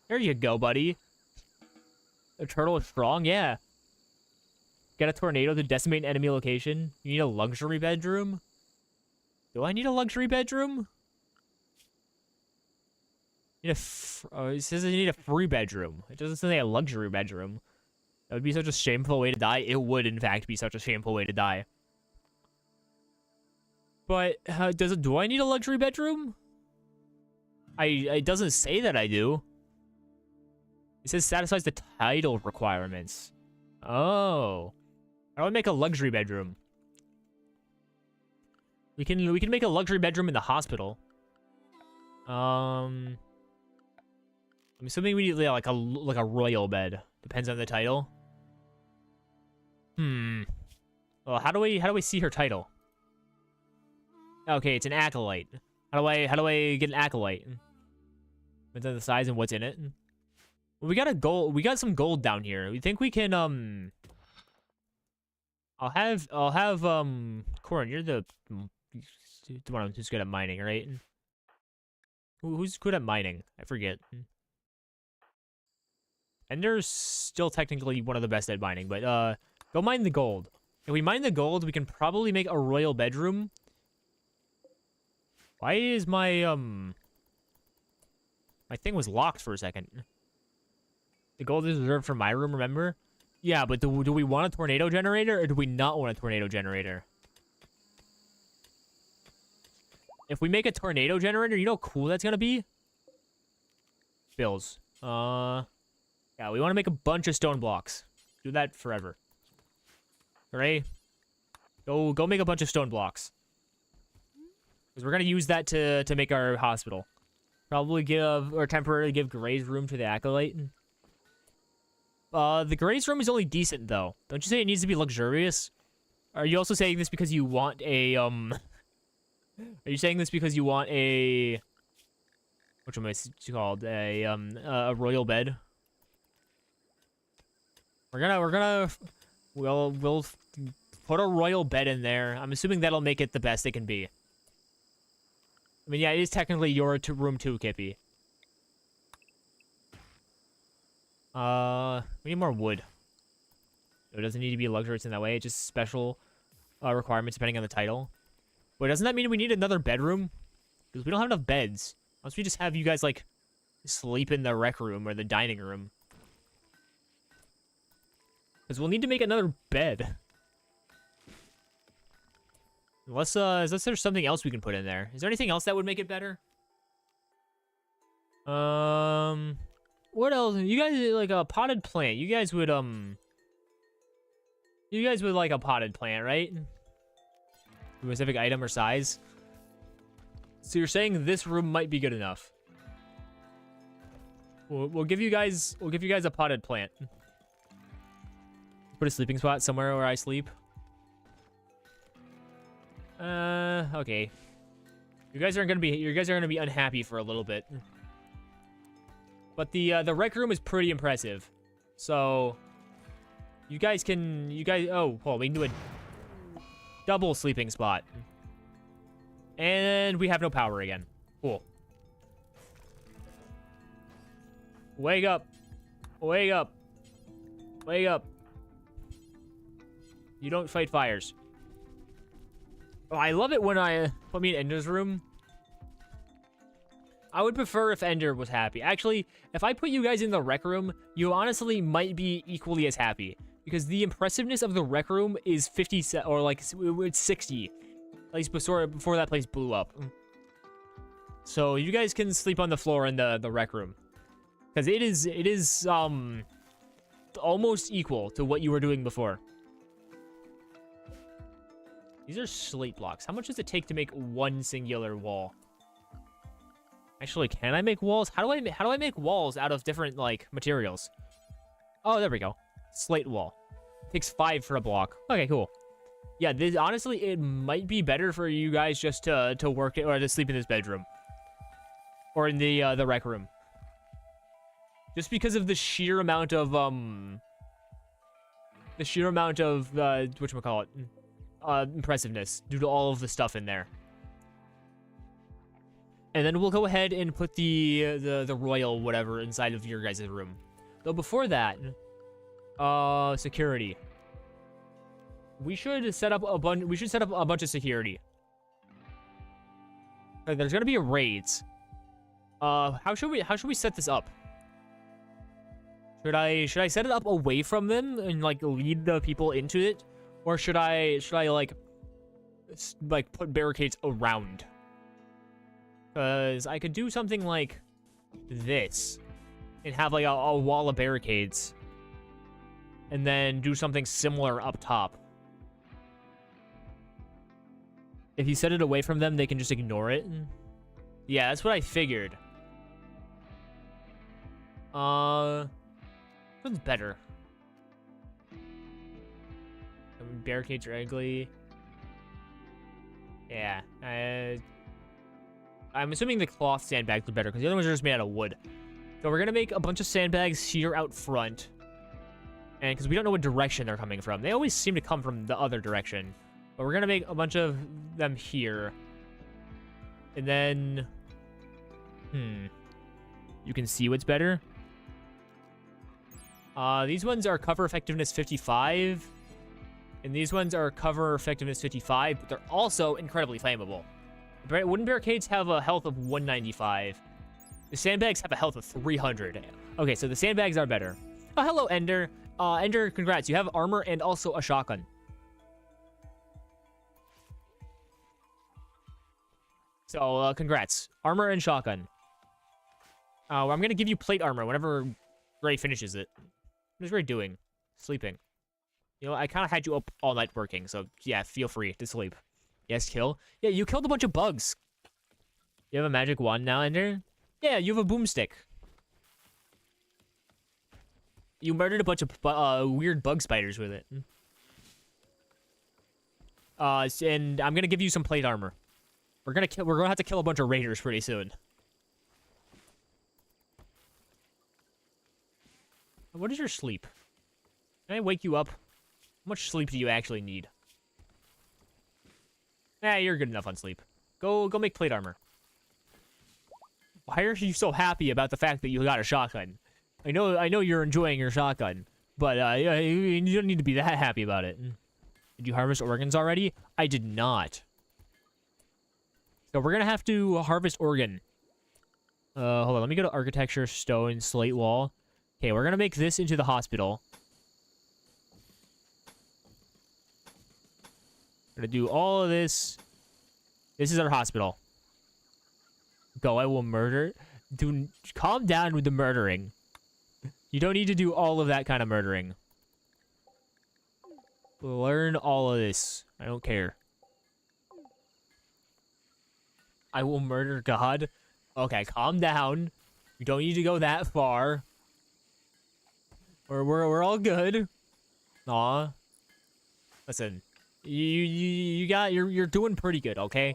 There you go, buddy. A turtle is strong? Yeah. Get a tornado to decimate an enemy location. You need a luxury bedroom? Do I need a luxury bedroom? It says I need a free bedroom. It doesn't say a luxury bedroom. That would be such a shameful way to die. It would, in fact, be such a shameful way to die. But, do I need a luxury bedroom? It doesn't say that I do. It says satisfies the title requirements. Oh. How do I make a luxury bedroom? We can make a luxury bedroom in the hospital. I'm assuming we need like a royal bed. Depends on the title. Well, how do we see her title? Okay, it's an acolyte. How do I get an acolyte? Depends on the size and what's in it. Well, we got some gold down here. We think we can I'll have Corin, you're the one who's good at mining, right? Who's good at mining? I forget. Ender's still technically one of the best at mining, but go mine the gold. If we mine the gold, we can probably make a royal bedroom. Why is my my thing was locked for a second? The gold is reserved for my room, remember? Yeah, but do we want a tornado generator or do we not want a tornado generator? If we make a tornado generator, you know how cool that's gonna be? Bills. Yeah, we want to make a bunch of stone blocks. Do that forever. Alright? Go make a bunch of stone blocks. Because we're gonna use that to make our hospital. Probably temporarily give Gray's room to the acolyte. The Gray's room is only decent though. Don't you say it needs to be luxurious? Are you also saying this because you want a Are you saying this because you want a called a royal bed. We'll put a royal bed in there. I'm assuming that'll make it the best it can be. I mean, yeah, it is technically your room too, Kippy. We need more wood. It doesn't need to be luxurious in that way. It's just special requirements depending on the title. But doesn't that mean we need another bedroom? Because we don't have enough beds. Unless we just have you guys, like, sleep in the rec room or the dining room. Because we'll need to make another bed. Unless there's something else we can put in there. Is there anything else that would make it better? What else? You guys like a potted plant. You guys would like a potted plant, right? A specific item or size. So you're saying this room might be good enough. We'll give you guys a potted plant. Put a sleeping spot somewhere where I sleep. Okay. You guys are gonna be unhappy for a little bit. But the rec room is pretty impressive. So you guys oh, hold on, we can do a double sleeping spot. And we have no power again. Cool. Wake up. Wake up. Wake up. You don't fight fires. Oh, I love it when put me in Ender's room. I would prefer if Ender was happy. Actually, if I put you guys in the rec room, you honestly might be equally as happy. Because the impressiveness of the rec room is 50, or like, it's 60. At least before that place blew up. So you guys can sleep on the floor in the rec room. Because it is almost equal to what you were doing before. These are slate blocks. How much does it take to make one singular wall? Actually, can I make walls? How do I make walls out of different like materials? Oh, there we go. Slate wall. Takes 5 for a block. Okay, cool. Yeah, this honestly, it might be better for you guys just to work it or to sleep in this bedroom or in the rec room, just because of the sheer amount of whatchamacallit, impressiveness due to all of the stuff in there. And then we'll go ahead and put the royal whatever inside of your guys' room. Though before that, security. We should set up a bunch of security. There's gonna be raids. How should we set this up? Should I set it up away from them and like lead the people into it, or should I like put barricades around? Because I could do something like this and have like a wall of barricades, and then do something similar up top. If you set it away from them, they can just ignore it. Yeah, that's what I figured. Which one's better? Barricades are ugly. Yeah, I'm assuming the cloth sandbags are better because the other ones are just made out of wood. So we're gonna make a bunch of sandbags here out front, and because we don't know what direction they're coming from, they always seem to come from the other direction. But we're gonna make a bunch of them here, and then, you can see what's better. These ones are cover effectiveness 55, and these ones are cover effectiveness 55, but they're also incredibly flammable. Wooden barricades have a health of 195. The sandbags have a health of 300. Okay, so the sandbags are better. Oh, hello, Ender. Ender, congrats. You have armor and also a shotgun. So, congrats. Armor and shotgun. I'm going to give you plate armor whenever Ray finishes it. What is Ray doing? Sleeping. You know, I kind of had you up all night working, so yeah, feel free to sleep. Yes, kill. Yeah, you killed a bunch of bugs. You have a magic wand now, Ender? Yeah, you have a boomstick. You murdered a bunch of weird bug spiders with it. And I'm going to give you some plate armor. We're gonna have to kill a bunch of raiders pretty soon. What is your sleep? Can I wake you up? How much sleep do you actually need? Nah, you're good enough on sleep. Go make plate armor. Why are you so happy about the fact that you got a shotgun? I know you're enjoying your shotgun, but you don't need to be that happy about it. Did you harvest organs already? I did not. So we're gonna have to harvest organ. Hold on, let me go to architecture, stone, slate wall. Okay, we're gonna make this into the hospital. Gonna do all of this. This is our hospital. Go, I will murder. Do calm down with the murdering. You don't need to do all of that kind of murdering. Learn all of this. I don't care. I will murder God. Okay, calm down. You don't need to go that far. We're all good. Aw. Listen. You're doing pretty good, okay?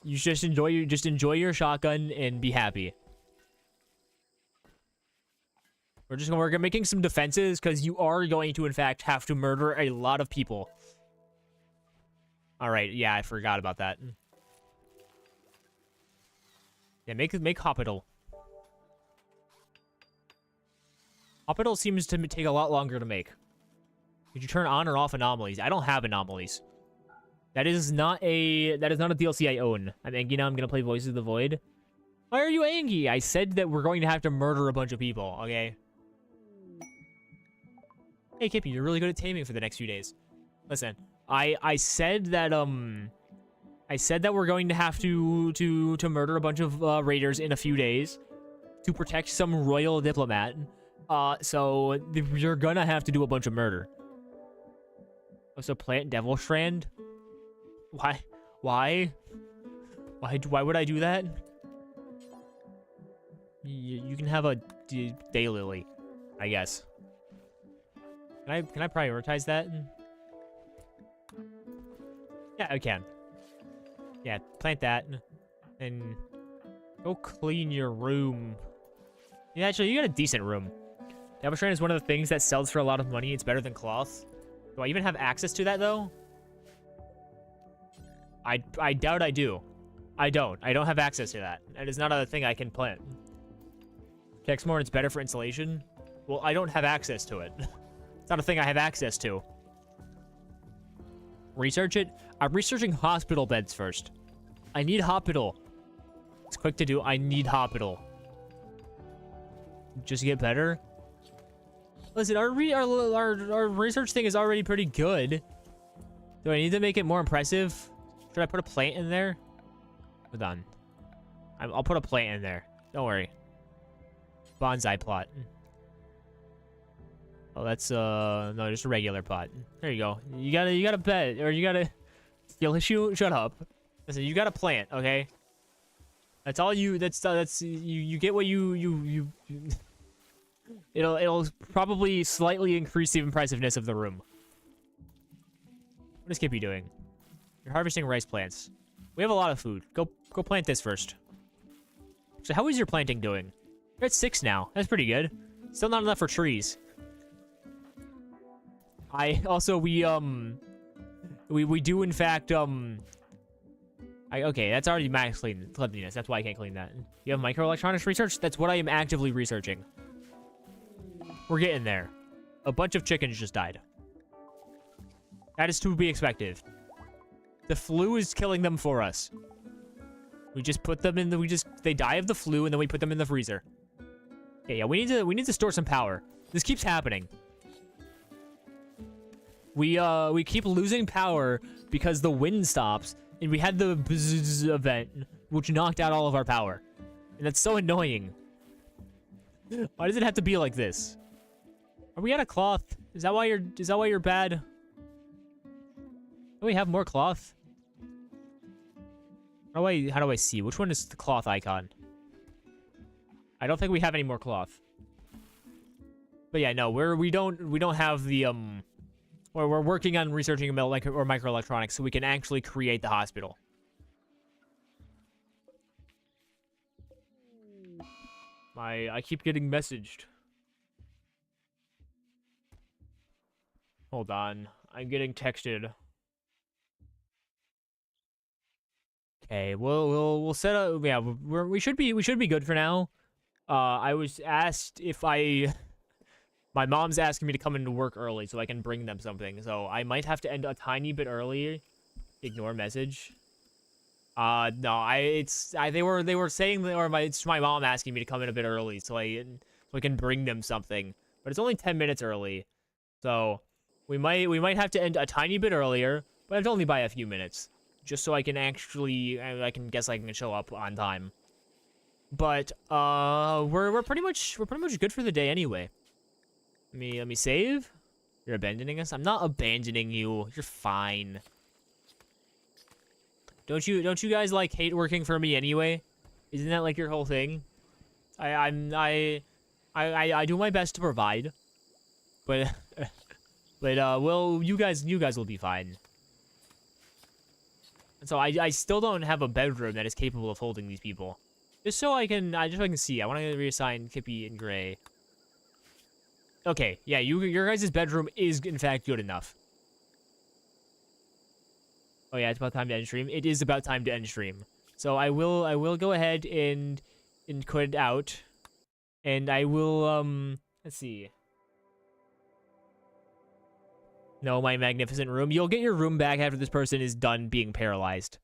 You just enjoy your shotgun and be happy. We're making some defenses because you are going to in fact have to murder a lot of people. All right, yeah, I forgot about that. Yeah, make hospital. Hospital seems to take a lot longer to make. Could you turn on or off anomalies? I don't have anomalies. That is not a DLC I own. I'm Angie now. I'm gonna play Voices of the Void. Why are you Angie? I said that we're going to have to murder a bunch of people. Okay. Hey Kippy, you're really good at taming for the next few days. Listen, I said that we're going to have to murder a bunch of raiders in a few days to protect some royal diplomat. So you're gonna have to do a bunch of murder. Oh, so plant devil strand. Why would I do that? You can have a daylily, I guess. Can I prioritize that? Yeah, I can. Yeah, plant that. And go clean your room. Yeah, actually, you got a decent room. Devil strand is one of the things that sells for a lot of money. It's better than cloth. Do I even have access to that, though? I doubt I do. I don't have access to that. That is not a thing I can plant. Text more and it's better for insulation? Well, I don't have access to it. It's not a thing I have access to. Research it? I'm researching hospital beds first. I need hospital. It's quick to do. I need hospital. Just to get better? Listen, our research thing is already pretty good. Do I need to make it more impressive? Should I put a plant in there? Hold on. I'll put a plant in there. Don't worry. Bonsai plot. Oh, that's no, just a regular pot. There you go. You gotta bet, or you gotta. Shut up. Listen, you gotta plant, okay? That's all you. That's you get what you. It'll probably slightly increase the impressiveness of the room. What is Kippy doing? You're harvesting rice plants. We have a lot of food. Go plant this first. So how is your planting doing? You're at 6 now. That's pretty good. Still not enough for trees. We do in fact okay, that's already max cleanliness. That's why I can't clean that. You have microelectronics research? That's what I am actively researching. We're getting there. A bunch of chickens just died. That is to be expected. The flu is killing them for us. We just put them in they die of the flu and then we put them in the freezer. Okay, yeah, we need to store some power. This keeps happening. We keep losing power because the wind stops and we had the bzzz event which knocked out all of our power. And that's so annoying. Why does it have to be like this? Are we out of cloth? Is that why you're bad? Do we have more cloth? How do I see? Which one is the cloth icon? I don't think we have any more cloth. But yeah, no, we don't have the we're working on researching or microelectronics so we can actually create the hospital. I keep getting messaged. Hold on. I'm getting texted. Okay, we'll set up. Yeah, we should be good for now. I was asked if my mom's asking me to come into work early so I can bring them something. So I might have to end a tiny bit early. Ignore message. No, they were saying that, or it's my mom asking me to come in a bit early so I can bring them something. But it's only 10 minutes early, so we might have to end a tiny bit earlier, but it's only by a few minutes, just so I can actually I can show up on time. But we're pretty much good for the day anyway. Let me save. You're abandoning us? I'm not abandoning you. You're fine. Don't you guys like hate working for me anyway? Isn't that like your whole thing? I do my best to provide, but well, you guys will be fine. And so I still don't have a bedroom that is capable of holding these people. Just so I can see. I want to reassign Kippy and Gray. Okay, yeah, your guys' bedroom is in fact good enough. Oh yeah, it's about time to end stream. It is about time to end stream. So I will go ahead and quit out. And I will let's see. No, my magnificent room. You'll get your room back after this person is done being paralyzed.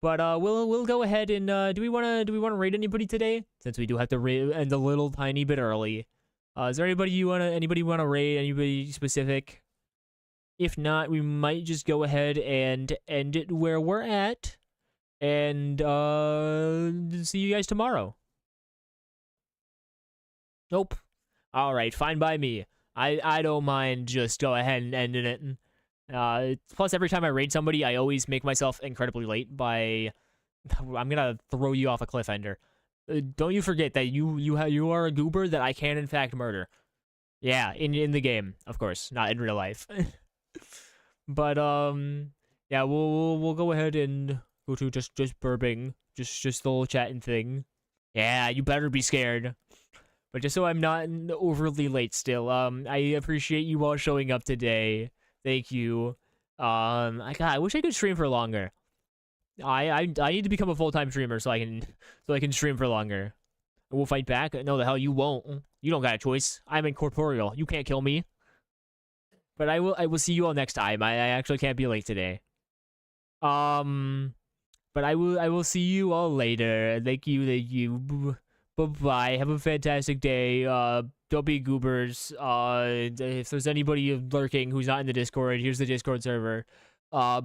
But we'll go ahead and do we wanna raid anybody today? Since we do have to end a little tiny bit early. Is there anybody wanna raid? Anybody specific? If not, we might just go ahead and end it where we're at. And see you guys tomorrow. Nope. Alright, fine by me. I don't mind just go ahead and ending it. Plus, every time I raid somebody, I always make myself incredibly late by... I'm gonna throw you off a cliffhanger. Don't you forget that you are a goober that I can in fact murder. Yeah, in the game, of course, not in real life. But yeah, we'll go ahead and go to just burping, just the little chatting thing. Yeah, you better be scared. But just so I'm not overly late still, I appreciate you all showing up today. Thank you. I wish I could stream for longer. I need to become a full-time streamer so I can stream for longer. We'll fight back. No, the hell you won't. You don't got a choice. I'm incorporeal. You can't kill me. But I will see you all next time. I actually can't be late today. But I will see you all later. Thank you. Bye-bye. Have a fantastic day. Don't be goobers. If there's anybody lurking who's not in the Discord, here's the Discord server. I